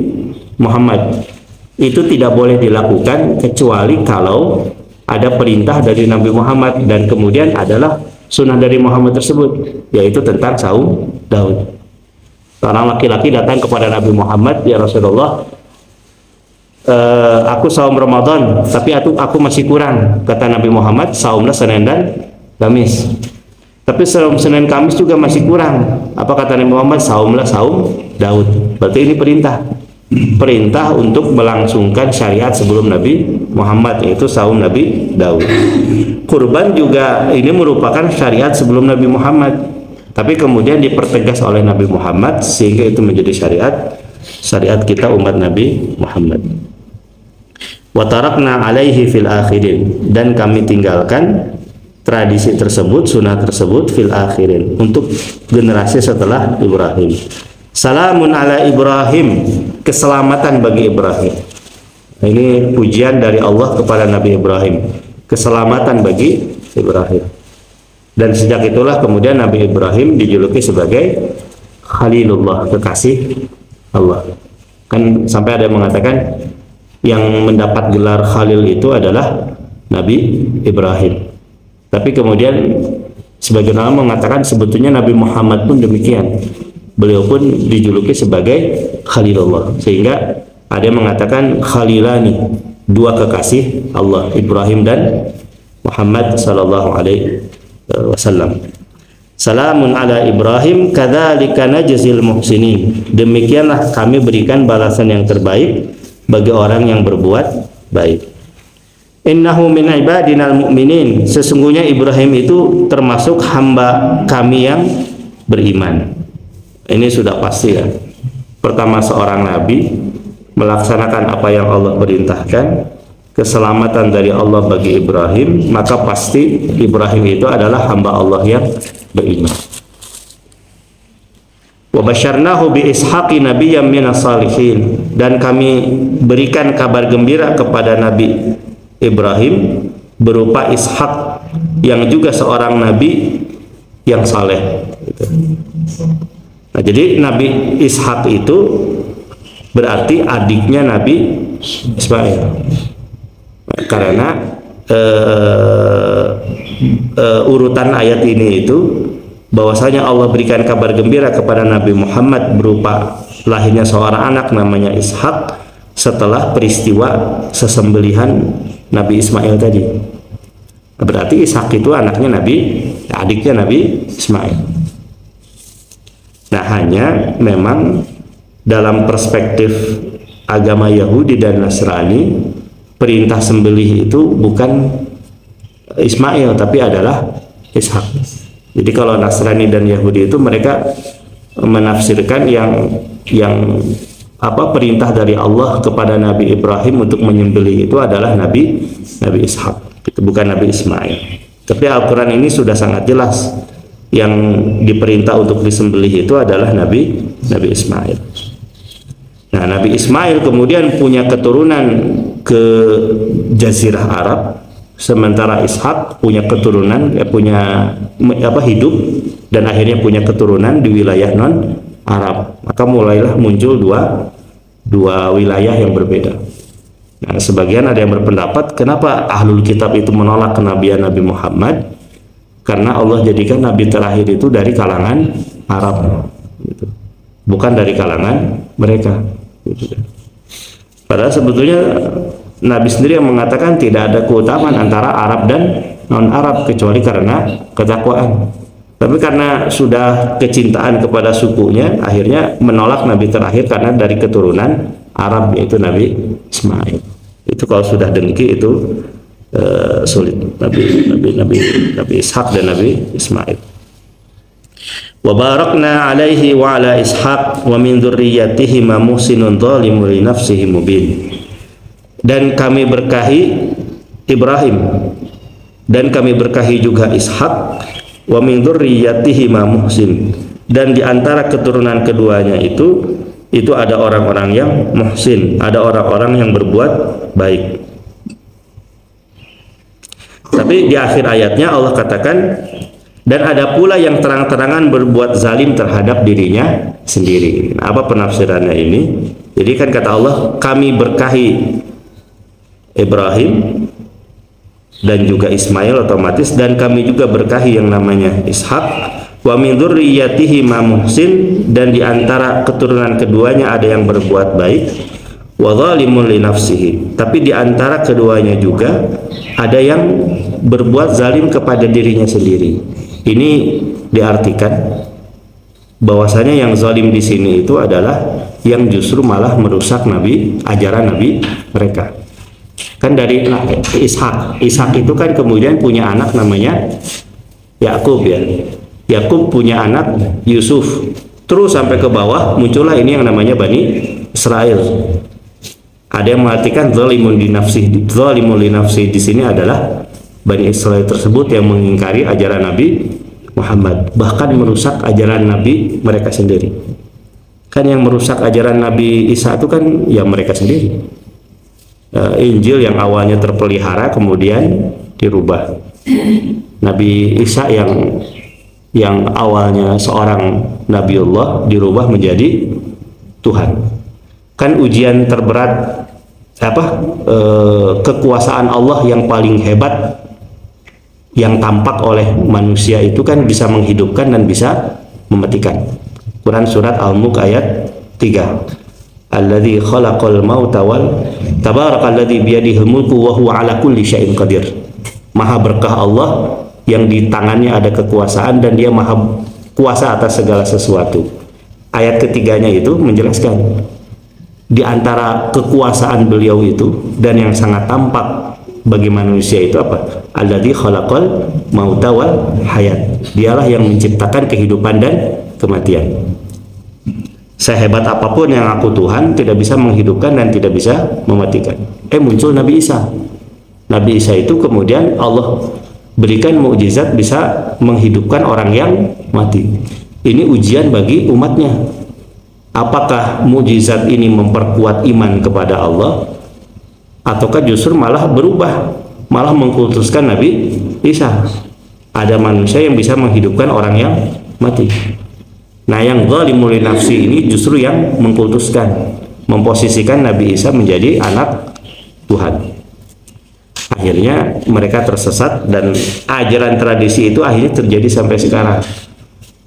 Muhammad. Itu tidak boleh dilakukan kecuali kalau ada perintah dari Nabi Muhammad dan kemudian adalah sunnah dari Muhammad tersebut, yaitu tentang saum Daud. Seorang laki-laki datang kepada Nabi Muhammad, ya Rasulullah, aku saum Ramadan, tapi aku masih kurang. Kata Nabi Muhammad, saumlah Senin dan Kamis. Tapi saum Senin Kamis juga masih kurang. Apa kata Nabi Muhammad? Saumlah saum Daud. Berarti ini perintah untuk melangsungkan syariat sebelum Nabi Muhammad, yaitu saum Nabi Daud. Kurban juga ini merupakan syariat sebelum Nabi Muhammad, tapi kemudian dipertegas oleh Nabi Muhammad sehingga itu menjadi syariat kita umat Nabi Muhammad. Wa tarakna alaihi fil akhirin, dan kami tinggalkan tradisi tersebut, sunnah tersebut fil akhirin, untuk generasi setelah Ibrahim. Salamun ala Ibrahim, keselamatan bagi Ibrahim. Ini pujian dari Allah kepada Nabi Ibrahim, keselamatan bagi Ibrahim. Dan sejak itulah kemudian Nabi Ibrahim dijuluki sebagai Khalilullah, kekasih Allah. Kan sampai ada yang mengatakan yang mendapat gelar Khalil itu adalah Nabi Ibrahim. Tapi kemudian sebagian ulama mengatakan sebetulnya Nabi Muhammad pun demikian. Beliau pun dijuluki sebagai Khalilullah. Sehingga ada yang mengatakan Khalilani, dua kekasih Allah, Ibrahim dan Muhammad sallallahu alaihi wasallam. Salamun ala Ibrahim kadzalika najzil muhsinin. Demikianlah kami berikan balasan yang terbaik bagi orang yang berbuat baik. Innahu min ibadinal mu'minin. Sesungguhnya Ibrahim itu termasuk hamba kami yang beriman. Ini sudah pasti ya. Pertama, seorang nabi melaksanakan apa yang Allah perintahkan, keselamatan dari Allah bagi Ibrahim, maka pasti Ibrahim itu adalah hamba Allah yang beriman. Wa basyarnahu bi ishaqi nabiyyan minas salihin, dan kami berikan kabar gembira kepada Nabi Ibrahim berupa Ishak yang juga seorang nabi yang saleh. Nah, jadi Nabi Ishak itu berarti adiknya Nabi Ismail. Karena urutan ayat ini itu bahwasanya Allah berikan kabar gembira kepada Nabi Muhammad berupa lahirnya seorang anak namanya Ishak setelah peristiwa sesembelihan Nabi Ismail tadi. Berarti Ishak itu anaknya adiknya Nabi Ismail. Nah, hanya memang dalam perspektif agama Yahudi dan Nasrani, perintah sembelih itu bukan Ismail tapi adalah Ishak. Jadi kalau Nasrani dan Yahudi itu mereka menafsirkan yang perintah dari Allah kepada Nabi Ibrahim untuk menyembelih itu adalah Nabi Ishak, itu bukan Nabi Ismail. Tapi Al-Quran ini sudah sangat jelas yang diperintah untuk disembelih itu adalah Nabi Ismail. Nah, Nabi Ismail kemudian punya keturunan ke Jazirah Arab, sementara Ishak punya keturunan hidup dan akhirnya punya keturunan di wilayah non Arab. Maka mulailah muncul dua wilayah yang berbeda. Nah, sebagian ada yang berpendapat kenapa ahlul kitab itu menolak kenabian Nabi Muhammad, karena Allah jadikan nabi terakhir itu dari kalangan Arab, gitu. Bukan dari kalangan mereka, gitu. Padahal sebetulnya Nabi sendiri yang mengatakan tidak ada keutamaan antara Arab dan non-Arab kecuali karena ketakwaan. Tapi karena sudah kecintaan kepada sukunya, akhirnya menolak nabi terakhir karena dari keturunan Arab, yaitu Nabi Ismail. Itu kalau sudah dengki itu sulit. Nabi Ishak dan Nabi Ismail. Wa barakna alaihi wa ala Ishaq wa min dzurriyyatihi ma muhsinun dzalimun li nafsihi mubin. Dan kami berkahi Ibrahim dan kami berkahi juga Ishak, wa min dzurriyyatihi ma muhsin, dan di antara keturunan keduanya itu ada orang-orang yang muhsin, ada orang-orang yang berbuat baik. Tapi di akhir ayatnya Allah katakan, dan ada pula yang terang-terangan berbuat zalim terhadap dirinya sendiri. Nah, apa penafsirannya ini? Jadi kan kata Allah, kami berkahi Ibrahim dan juga Ismail otomatis, dan kami juga berkahi yang namanya Ishak, wa min dzurriyyatihi ma muhsin, dan di antara keturunan keduanya ada yang berbuat baik, wa zalimun li nafsihi, tapi di antara keduanya juga ada yang berbuat zalim kepada dirinya sendiri. Ini diartikan bahwasanya yang zalim di sini itu adalah yang justru malah merusak ajaran Nabi mereka. Kan dari Ishak itu kan kemudian punya anak namanya Yakub ya. Yakub punya anak Yusuf. Terus sampai ke bawah muncullah ini yang namanya Bani Israel. Ada yang mengartikan zalimun li nafsi di sini adalah Bani Israel tersebut yang mengingkari ajaran Nabi Muhammad, bahkan merusak ajaran Nabi mereka sendiri. Kan yang merusak ajaran Nabi Isa itu kan ya mereka sendiri. Injil yang awalnya terpelihara kemudian dirubah. Nabi Isa yang awalnya seorang Nabiullah dirubah menjadi Tuhan. Kan ujian terberat kekuasaan Allah yang paling hebat yang tampak oleh manusia itu kan bisa menghidupkan dan bisa mematikan. Quran surat Al-Mulk ayat 3. Alladzi khalaqal mauta wal tabarakalladzi biyadihil mulku wa huwa ala kulli syai'in qadir. Maha berkah Allah yang di tangannya ada kekuasaan dan dia maha kuasa atas segala sesuatu. Ayat ketiganya itu menjelaskan di antara kekuasaan beliau itu dan yang sangat tampak bagi manusia itu apa? Alladzi khalaqal mauta wal hayat. Dialah yang menciptakan kehidupan dan kematian. Sehebat apapun yang aku Tuhan tidak bisa menghidupkan dan tidak bisa mematikan. Muncul Nabi Isa. Nabi Isa itu kemudian Allah berikan mukjizat bisa menghidupkan orang yang mati. Ini ujian bagi umatnya. Apakah mukjizat ini memperkuat iman kepada Allah, ataukah justru malah berubah, malah mengkultuskan Nabi Isa? Ada manusia yang bisa menghidupkan orang yang mati. Nah, yang zalimul li nafsi ini justru yang mengkultuskan, memposisikan Nabi Isa menjadi anak Tuhan. Akhirnya mereka tersesat dan ajaran tradisi itu akhirnya terjadi sampai sekarang.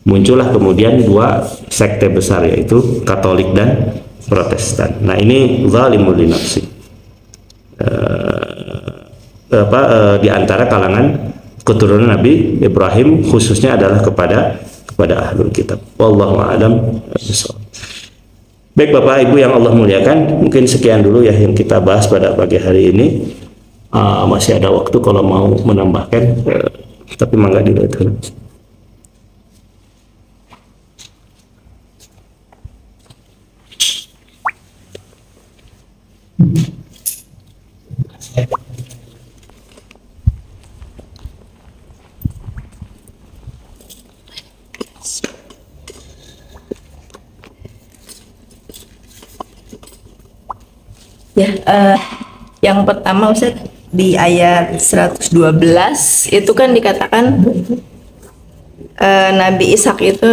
Muncullah kemudian dua sekte besar, yaitu Katolik dan Protestan. Nah, ini zalimul li nafsi. Di antara kalangan keturunan Nabi Ibrahim khususnya adalah kepada ahlul kitab. Wallahu a'lam bishawab. Baik Bapak Ibu yang Allah muliakan, mungkin sekian dulu ya yang kita bahas pada pagi hari ini. Masih ada waktu kalau mau menambahkan, tapi mangga dulu itu. Ya, yang pertama Ustaz, di ayat 112 itu kan dikatakan Nabi Ishak itu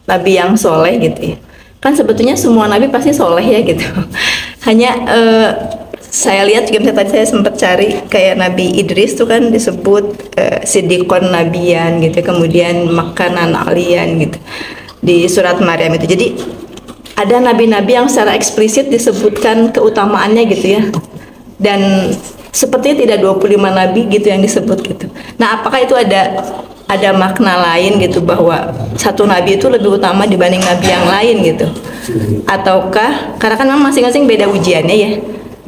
nabi yang soleh gitu ya. Kan sebetulnya semua nabi pasti soleh ya gitu. Hanya saya lihat juga tadi saya sempat cari kayak Nabi Idris tuh kan disebut siddiqon nabiyan gitu, kemudian makanan alian gitu di surat Maryam itu. Jadi ada nabi-nabi yang secara eksplisit disebutkan keutamaannya gitu ya. Dan sepertinya tidak 25 nabi gitu yang disebut gitu. Nah, apakah itu ada makna lain gitu bahwa satu nabi itu lebih utama dibanding nabi yang lain gitu? Ataukah karena kan memang masing-masing beda ujiannya ya.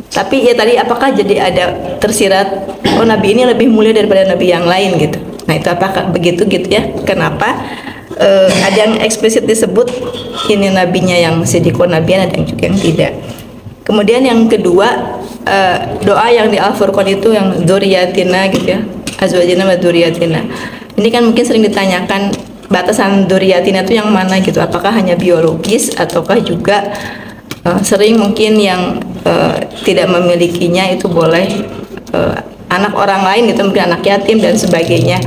Tapi ya tadi apakah jadi ada tersirat oh nabi ini lebih mulia daripada nabi yang lain gitu. Nah itu apakah begitu gitu ya? Kenapa ada yang eksplisit disebut ini nabinya yang siddiqun nabiyan, ada yang juga yang tidak. Kemudian yang kedua, doa yang di Al-Furqan itu yang dzurriyyatina gitu ya, azwajina wa dzurriyyatina. Ini kan mungkin sering ditanyakan batasan dzurriyyatina itu yang mana gitu, apakah hanya biologis ataukah juga sering mungkin yang tidak memilikinya itu boleh anak orang lain gitu, mungkin anak yatim dan sebagainya.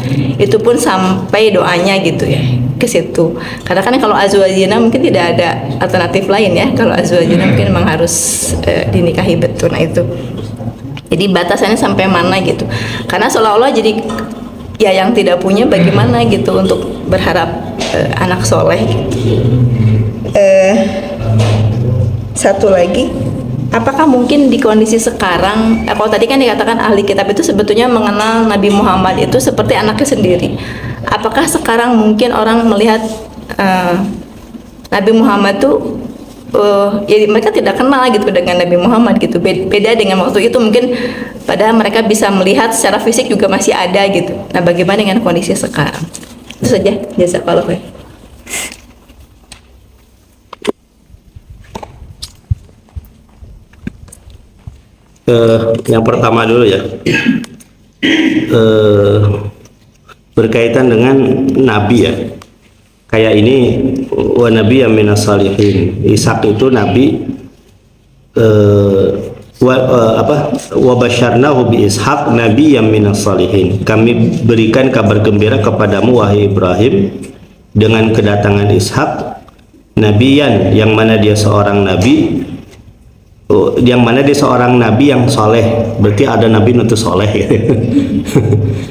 Itu pun sampai doanya gitu ya ke situ. Karena kan kalau azwajina mungkin tidak ada alternatif lain ya. Kalau azwajina mungkin memang harus dinikahi betul. Nah itu. Jadi batasannya sampai mana gitu. Karena seolah-olah jadi ya yang tidak punya bagaimana gitu untuk berharap anak soleh gitu. Satu lagi, apakah mungkin di kondisi sekarang, kalau tadi kan dikatakan ahli kitab itu sebetulnya mengenal Nabi Muhammad itu seperti anaknya sendiri. Apakah sekarang mungkin orang melihat Nabi Muhammad tuh ya mereka tidak kenal gitu dengan Nabi Muhammad gitu. Beda dengan waktu itu mungkin padahal mereka bisa melihat secara fisik juga masih ada gitu. Nah, bagaimana dengan kondisi sekarang? Itu saja. Jazakallah khair. Yang pertama dulu ya, berkaitan dengan nabi ya, kayak ini wa nabi yang minas salihin. Ishak itu nabi, wa basyarnahu bi Ishak nabi yang minas salihin. Kami berikan kabar gembira kepadamu wahai Ibrahim dengan kedatangan Ishak nabiyan, yang mana dia seorang nabi, yang mana dia seorang nabi yang soleh. Berarti ada nabi nutus soleh ya.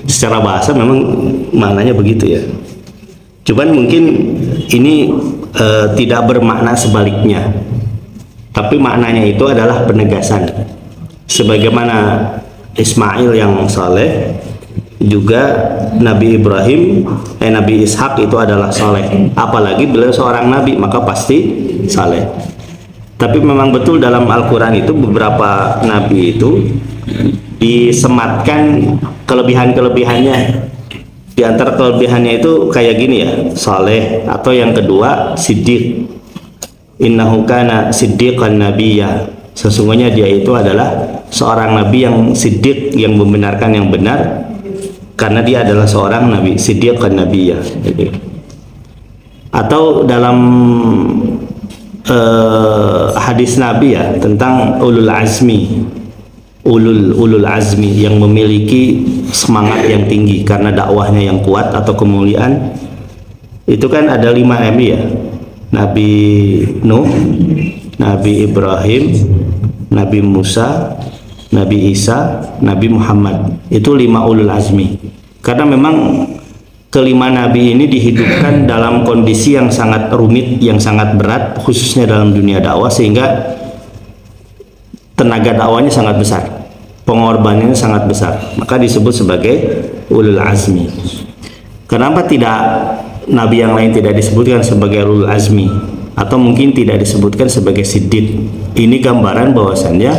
Secara bahasa memang maknanya begitu ya. Cuman mungkin ini tidak bermakna sebaliknya, tapi maknanya itu adalah penegasan. Sebagaimana Ismail yang soleh, juga Nabi Ibrahim, Nabi Ishak itu adalah soleh. Apalagi beliau seorang nabi, maka pasti soleh. Tapi memang betul dalam Al-Quran itu beberapa nabi itu disematkan kelebihan-kelebihannya. Di antara kelebihannya itu kayak gini ya, saleh, atau yang kedua siddiq. Innahu kana siddiqan nabiyya. Sesungguhnya dia itu adalah seorang nabi yang siddiq, yang membenarkan yang benar, karena dia adalah seorang nabi, siddiqan nabiyya. Atau dalam hadis Nabi ya tentang ulul azmi, ulul azmi yang memiliki semangat yang tinggi karena dakwahnya yang kuat atau kemuliaan. Itu kan ada 5 nabi ya, Nabi Nuh, Nabi Ibrahim, Nabi Musa, Nabi Isa, Nabi Muhammad. Itu 5 ulul azmi. Karena memang kelima nabi ini dihidupkan dalam kondisi yang sangat rumit, yang sangat berat, khususnya dalam dunia dakwah, sehingga tenaga dakwahnya sangat besar, pengorbanannya sangat besar, maka disebut sebagai ulul azmi. Kenapa tidak nabi yang lain tidak disebutkan sebagai ulul azmi, atau mungkin tidak disebutkan sebagai siddiq? Ini gambaran bahwasannya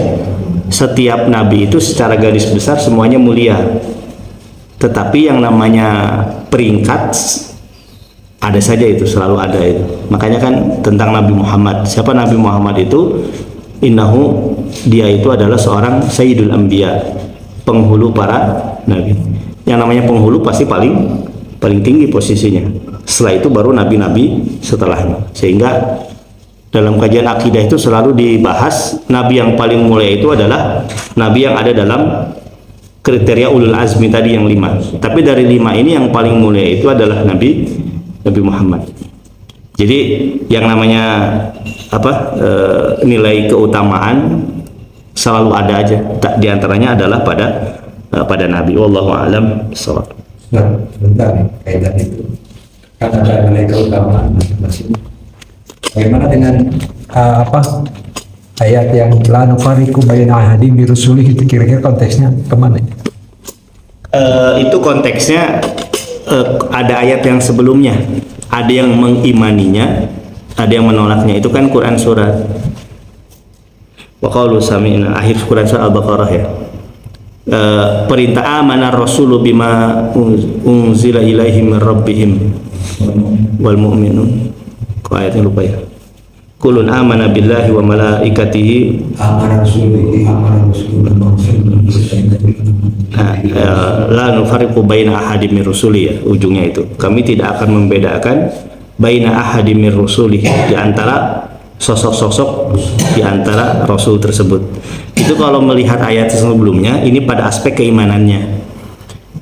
setiap nabi itu secara garis besar semuanya mulia, tetapi yang namanya peringkat ada saja, itu selalu ada itu. Makanya kan tentang Nabi Muhammad, siapa Nabi Muhammad itu? Innahu, dia itu adalah seorang sayyidul anbiya, penghulu para nabi. Yang namanya penghulu pasti paling tinggi posisinya. Setelah itu baru nabi-nabi setelahnya. Sehingga dalam kajian akidah itu selalu dibahas nabi yang paling mulia itu adalah nabi yang ada dalam kriteria ulul azmi tadi yang 5. Tapi dari 5 ini yang paling mulia itu adalah Nabi Muhammad. Jadi yang namanya nilai keutamaan selalu ada aja. Di antaranya adalah pada Nabi. Wallahu a'lam bishawab. Nah, bentar nih, kaitan itu kan ada nilai keutamaan masing-masing. Bagaimana dengan ayat yang la nufariqu baina ahadin bi rusulih, itu kira-kira konteksnya kemana? Itu konteksnya ada ayat yang sebelumnya, ada yang mengimaninya, ada yang menolaknya. Itu kan Quran surat wa qalu sami'na, akhir Quran surat Al-Baqarah ya. perintah amana rasulu bima unzila ilaihim min rabbihim wal mu'minun. Kok ayatnya lupa ya? Kulun amana billahi wa malaikatihi Amana rasulihi la nufarriqu baina ahadin min rusuli, ya ujungnya itu. Kami tidak akan membedakan baina ahadin min rusuli, di antara sosok-sosok di antara rasul tersebut. Itu kalau melihat ayat sebelumnya, ini pada aspek keimanannya.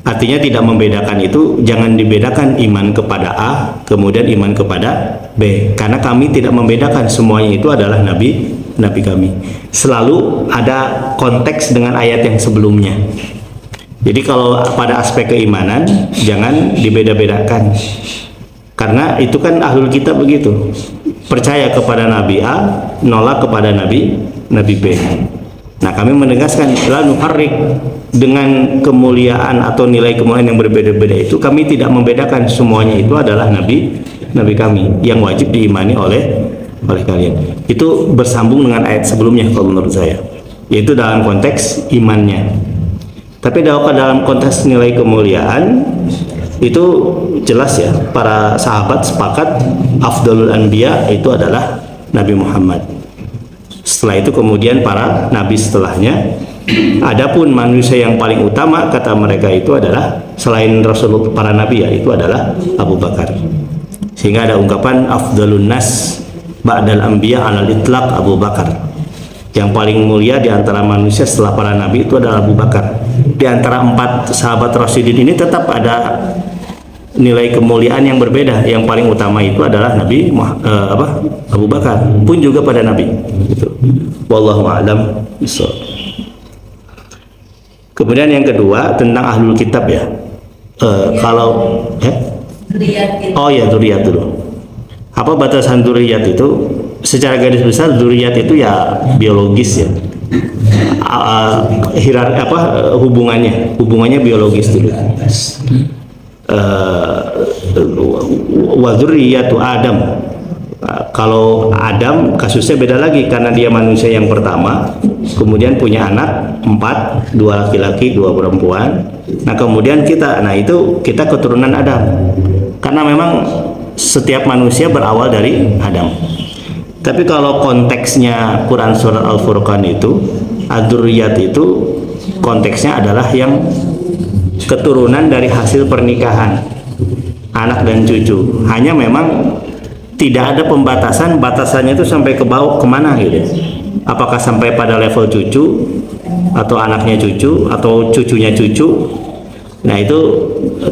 Artinya tidak membedakan itu, jangan dibedakan iman kepada A kemudian iman kepada B, karena kami tidak membedakan, semuanya itu adalah nabi kami. Selalu ada konteks dengan ayat yang sebelumnya. Jadi kalau pada aspek keimanan jangan dibeda-bedakan, karena itu kan ahlul kitab begitu, percaya kepada nabi A, nolak kepada nabi B. Nah, kami menegaskan la nufarriq, dengan kemuliaan atau nilai kemuliaan yang berbeda-beda itu kami tidak membedakan, semuanya itu adalah nabi kami yang wajib diimani oleh kalian. Itu bersambung dengan ayat sebelumnya kalau menurut saya, yaitu dalam konteks imannya. Tapi dalam konteks nilai kemuliaan itu jelas ya, para sahabat sepakat afdalul anbiya itu adalah Nabi Muhammad. Setelah itu kemudian para nabi setelahnya. Adapun manusia yang paling utama kata mereka itu adalah selain Rasulullah, para nabi, ya itu adalah Abu Bakar. Sehingga ada ungkapan afdalun nas ba'dal anbiya alal itlaq Abu Bakar. Yang paling mulia di antara manusia setelah para nabi itu adalah Abu Bakar. Di antara 4 sahabat Rasyidin ini tetap ada nilai kemuliaan yang berbeda. Yang paling utama itu adalah Abu Bakar, pun juga pada nabi. Gitu. Wallahu a'lam bishawab. Kemudian yang kedua tentang ahlul kitab ya. Oh ya, dzurriyyat dulu. Apa batasan dzurriyyat itu? Secara garis besar dzurriyyat itu ya biologis ya. Hubungannya biologis dulu. Wa dzurriyyatu Adam. Kalau Adam kasusnya beda lagi, karena dia manusia yang pertama, kemudian punya anak 4, 2 laki-laki 2 perempuan. Nah kemudian kita keturunan Adam, karena memang setiap manusia berawal dari Adam. Tapi kalau konteksnya Quran surat Al-Furqan itu, ad-dzurriyyat itu konteksnya adalah yang keturunan dari hasil pernikahan, anak dan cucu. Hanya memang tidak ada pembatasan, batasannya itu sampai ke bawah kemana gitu. Apakah sampai pada level cucu, atau anaknya cucu, atau cucunya cucu. Nah itu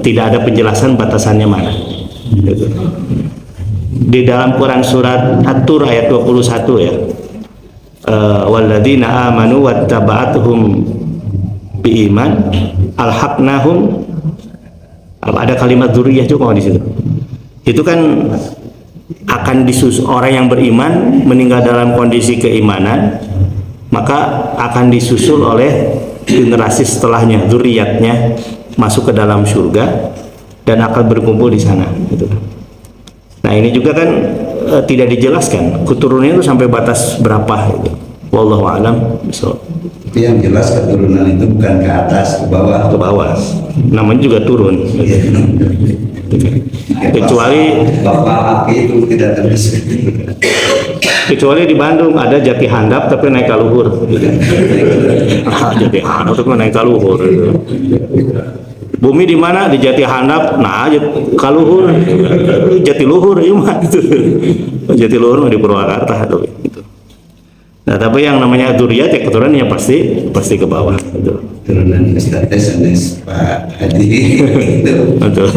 tidak ada penjelasan batasannya mana gitu. Di dalam Quran surat At-Tur ayat 21 ya, walladzina amanu wattaba'atuhum biiman alhaqnahum, ada kalimat dzurriyyah juga di situ. Itu kan akan disusul orang yang beriman meninggal dalam kondisi keimanan, maka akan disusul oleh generasi setelahnya, dzurriyyatnya masuk ke dalam surga dan akan berkumpul di sana gitu. Nah ini juga kan tidak dijelaskan keturunannya itu sampai batas berapa gitu. Wallahu a'lam bishawab. Tapi yang jelas keturunan itu bukan ke atas, ke bawah. Ke bawah, namanya juga turun gitu. Kecuali bapak itu tidak terus. Kecuali di Bandung ada jati handap tapi naik kaluhur. Jati handap tapi naik kaluhur. Bumi di mana? Di jati handap. Nah, kaluhur, jati luhur, iya mah. Jati luhur di Purwakarta gitu. Nah, tapi yang namanya dzurriyyat ya keturunannya pasti ke bawah. Gitu. Turunan status Pak Haji. Betul.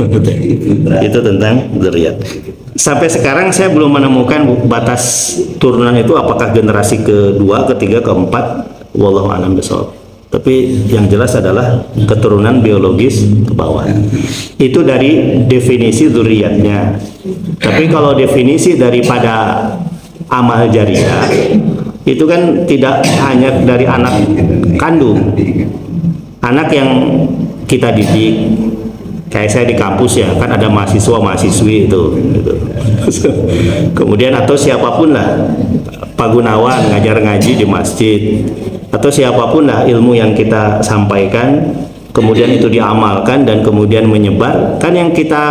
Itu tentang dzurriyyat. Sampai sekarang saya belum menemukan batas turunan itu apakah generasi kedua, ketiga, keempat. Wallahu a'lam bishawab. Tapi yang jelas adalah keturunan biologis ke bawah. Itu dari definisi dzurriyyatnya. Tapi kalau definisi daripada amal jariah itu kan tidak hanya dari anak kandung, anak yang kita didik. Kayak saya di kampus ya, kan ada mahasiswa-mahasiswi itu gitu. Kemudian atau siapapun lah, Pak Gunawan ngajar ngaji di masjid, atau siapapun lah ilmu yang kita sampaikan, kemudian itu diamalkan dan kemudian menyebar, kan yang kita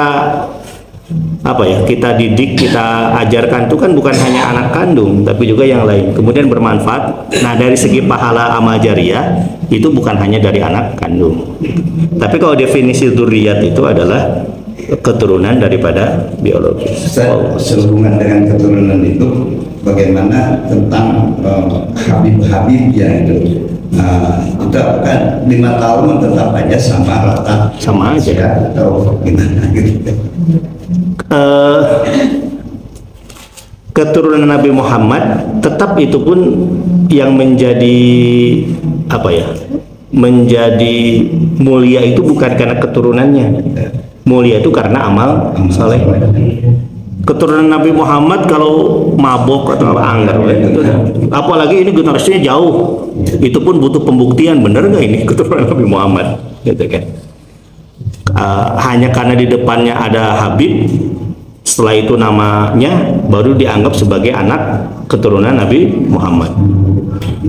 kita didik, kita ajarkan itu kan bukan hanya anak kandung tapi juga yang lain, kemudian bermanfaat. Nah, dari segi pahala amal jariah itu bukan hanya dari anak kandung, tapi kalau definisi dzurriyyat itu adalah keturunan daripada biologis. Sehubungan dengan keturunan itu, bagaimana tentang Habib-Habib yang itu kita kan 5 tahun tetap aja sama rata, sama aja ya, atau gimana gitu. Keturunan Nabi Muhammad tetap itu pun yang menjadi menjadi mulia itu bukan karena keturunannya, mulia itu karena amal saleh. Keturunan Nabi Muhammad kalau mabok atau anggar, apalagi ini generasinya jauh, itu pun butuh pembuktian, bener nggak ini keturunan Nabi Muhammad, gitu kan? Hanya karena di depannya ada Habib, setelah itu namanya baru dianggap sebagai anak keturunan Nabi Muhammad.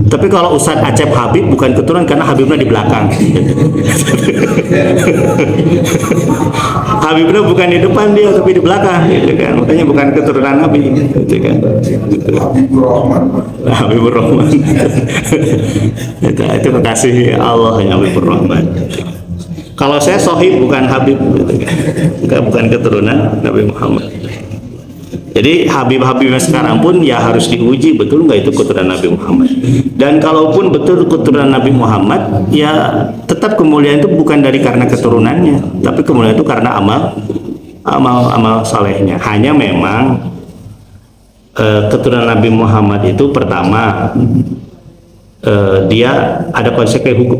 Tapi kalau Ustadz Acep Habib bukan keturunan karena Habibnya di belakang. Habibnya bukan di depan dia tapi di belakang, gitu kan? Makanya bukan keturunan Nabi, gitu kan? Habibur Rahman. Itu kekasih Allah yang Habibur Rahman. Kalau saya Sohib bukan Habib, bukan keturunan Nabi Muhammad. Jadi Habib-Habibnya sekarang pun ya harus diuji betul nggak itu keturunan Nabi Muhammad. Dan kalaupun betul keturunan Nabi Muhammad, ya tetap kemuliaan itu bukan dari karena keturunannya, tapi kemuliaan itu karena amal salehnya. Hanya memang keturunan Nabi Muhammad itu pertama, dia ada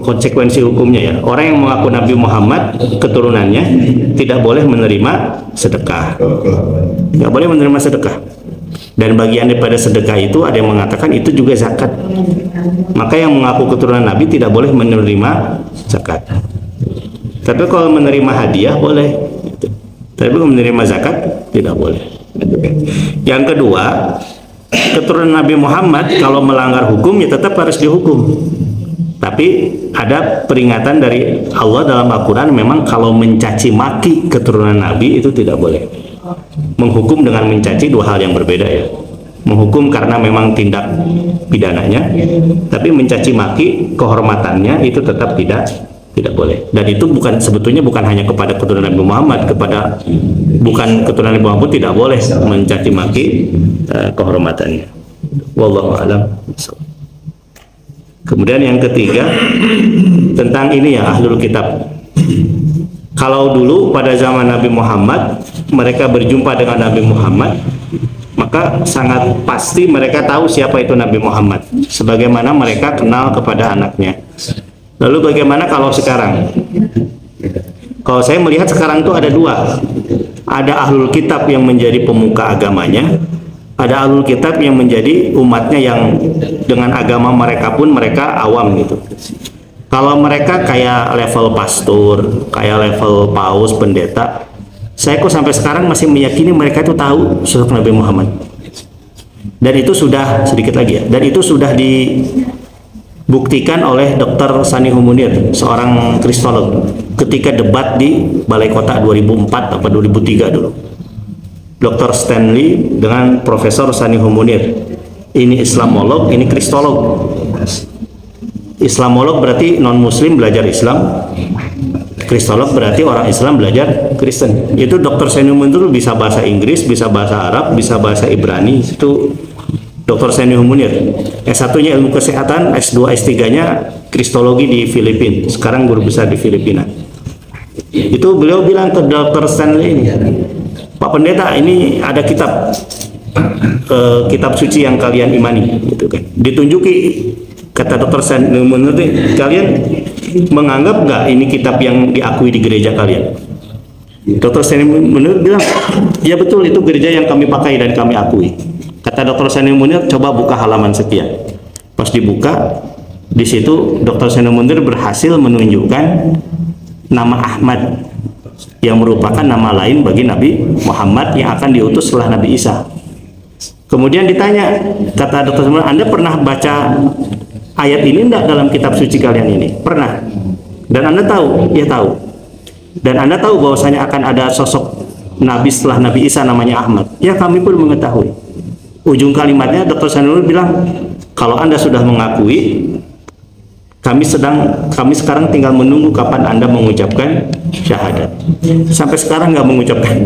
konsekuensi hukumnya ya. Orang yang mengaku Nabi Muhammad keturunannya tidak boleh menerima sedekah, nggak boleh menerima sedekah. Dan bagian daripada sedekah itu ada yang mengatakan itu juga zakat. Maka yang mengaku keturunan Nabi tidak boleh menerima zakat. Tapi kalau menerima hadiah boleh. Tapi kalau menerima zakat tidak boleh. Yang kedua, keturunan Nabi Muhammad kalau melanggar hukum ya tetap harus dihukum. Tapi ada peringatan dari Allah dalam Al-Quran, memang kalau mencaci maki keturunan Nabi itu tidak boleh. Menghukum dengan mencaci dua hal yang berbeda ya. Menghukum karena memang tindak pidananya, tapi mencaci maki kehormatannya itu tetap tidak boleh. Dan itu sebetulnya bukan hanya kepada keturunan Nabi Muhammad, bukan keturunan Nabi Muhammad tidak boleh mencaci maki kehormatannya. Wallahu a'lam. Kemudian yang ketiga tentang ini ya, ahlul kitab. Kalau dulu pada zaman Nabi Muhammad mereka berjumpa dengan Nabi Muhammad, maka sangat pasti mereka tahu siapa itu Nabi Muhammad, sebagaimana mereka kenal kepada anaknya. Lalu bagaimana kalau sekarang? Kalau saya melihat sekarang itu ada dua. Ada ahlul kitab yang menjadi pemuka agamanya, ada ahlul kitab yang menjadi umatnya yang dengan agama mereka pun mereka awam gitu. Kalau mereka kayak level pastor, kayak level paus, pendeta, saya kok sampai sekarang masih meyakini mereka itu tahu sosok Nabi Muhammad. Dan itu sudah sedikit lagi ya, dan itu sudah dibuktikan oleh Dr. Sanihu Munir, seorang kristolog, ketika debat di Balai Kota 2004 atau 2003 dulu. Dr. Stanley dengan Profesor Sanihu Munir. Ini Islamolog, ini kristolog. Islamolog berarti non muslim belajar Islam, kristolog berarti orang Islam belajar Kristen. Itu Dr. Sanihu Munir bisa bahasa Inggris, bisa bahasa Arab, bisa bahasa Ibrani. Itu Dr. Sanihu Munir. S1-nya ilmu kesehatan, S2 S3-nya kristologi di Filipina. Sekarang guru besar di Filipina. Itu beliau bilang ke Dr. Stanley ini, Pak Pendeta, ini ada kitab kitab suci yang kalian imani, gitu kan. Ditunjuki, kata Dr. Stanley Munir, kalian menganggap nggak ini kitab yang diakui di gereja kalian? Dr. Stanley Munir bilang, ya betul, itu gereja yang kami pakai dan kami akui. Kata Dr. Stanley Munir, coba buka halaman sekian. Pas dibuka, di situ Dr. Stanley Munir berhasil menunjukkan nama Ahmad, yang merupakan nama lain bagi Nabi Muhammad yang akan diutus setelah Nabi Isa. Kemudian ditanya, kata Dr. Stanley Munir, Anda pernah baca ayat ini enggak dalam kitab suci kalian ini? Pernah. Dan Anda tahu? Ya tahu. Dan Anda tahu bahwasanya akan ada sosok Nabi setelah Nabi Isa namanya Ahmad? Ya, kami pun mengetahui. Ujung kalimatnya Dr. Sanur bilang, kalau Anda sudah mengakui, kami sekarang tinggal menunggu kapan Anda mengucapkan syahadat. Sampai sekarang nggak mengucapkan.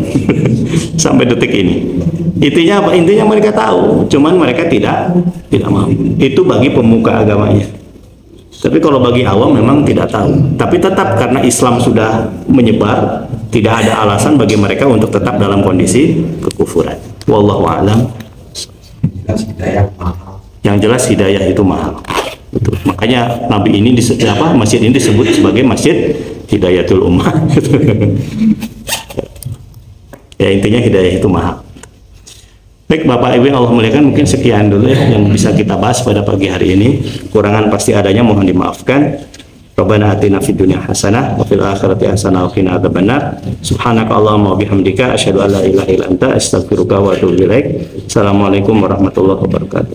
Sampai detik ini. Intinya apa? Intinya mereka tahu, cuman mereka tidak mau. Itu bagi pemuka agamanya. Tapi kalau bagi awam memang tidak tahu. Tapi tetap karena Islam sudah menyebar, tidak ada alasan bagi mereka untuk tetap dalam kondisi kekufuran. Wallahu a'lam. Yang jelas hidayah itu mahal. Betul. Makanya Nabi ini masjid ini disebut sebagai Masjid Hidayatul Ummah. Ya, intinya hidayah itu mahal. Baik Bapak Ibu yang Allah muliakan, mungkin sekian dulu ya yang bisa kita bahas pada pagi hari ini. Kurangan pasti adanya, mohon dimaafkan. Rabbana atina fid dunya hasanah wa fil akhirati hasanah wa qina adzabannar. Subhanaka Allahumma wa bihamdika asyhadu an la ilaha illa anta astaghfiruka wa atubu ilaik. Assalamualaikum warahmatullahi wabarakatuh.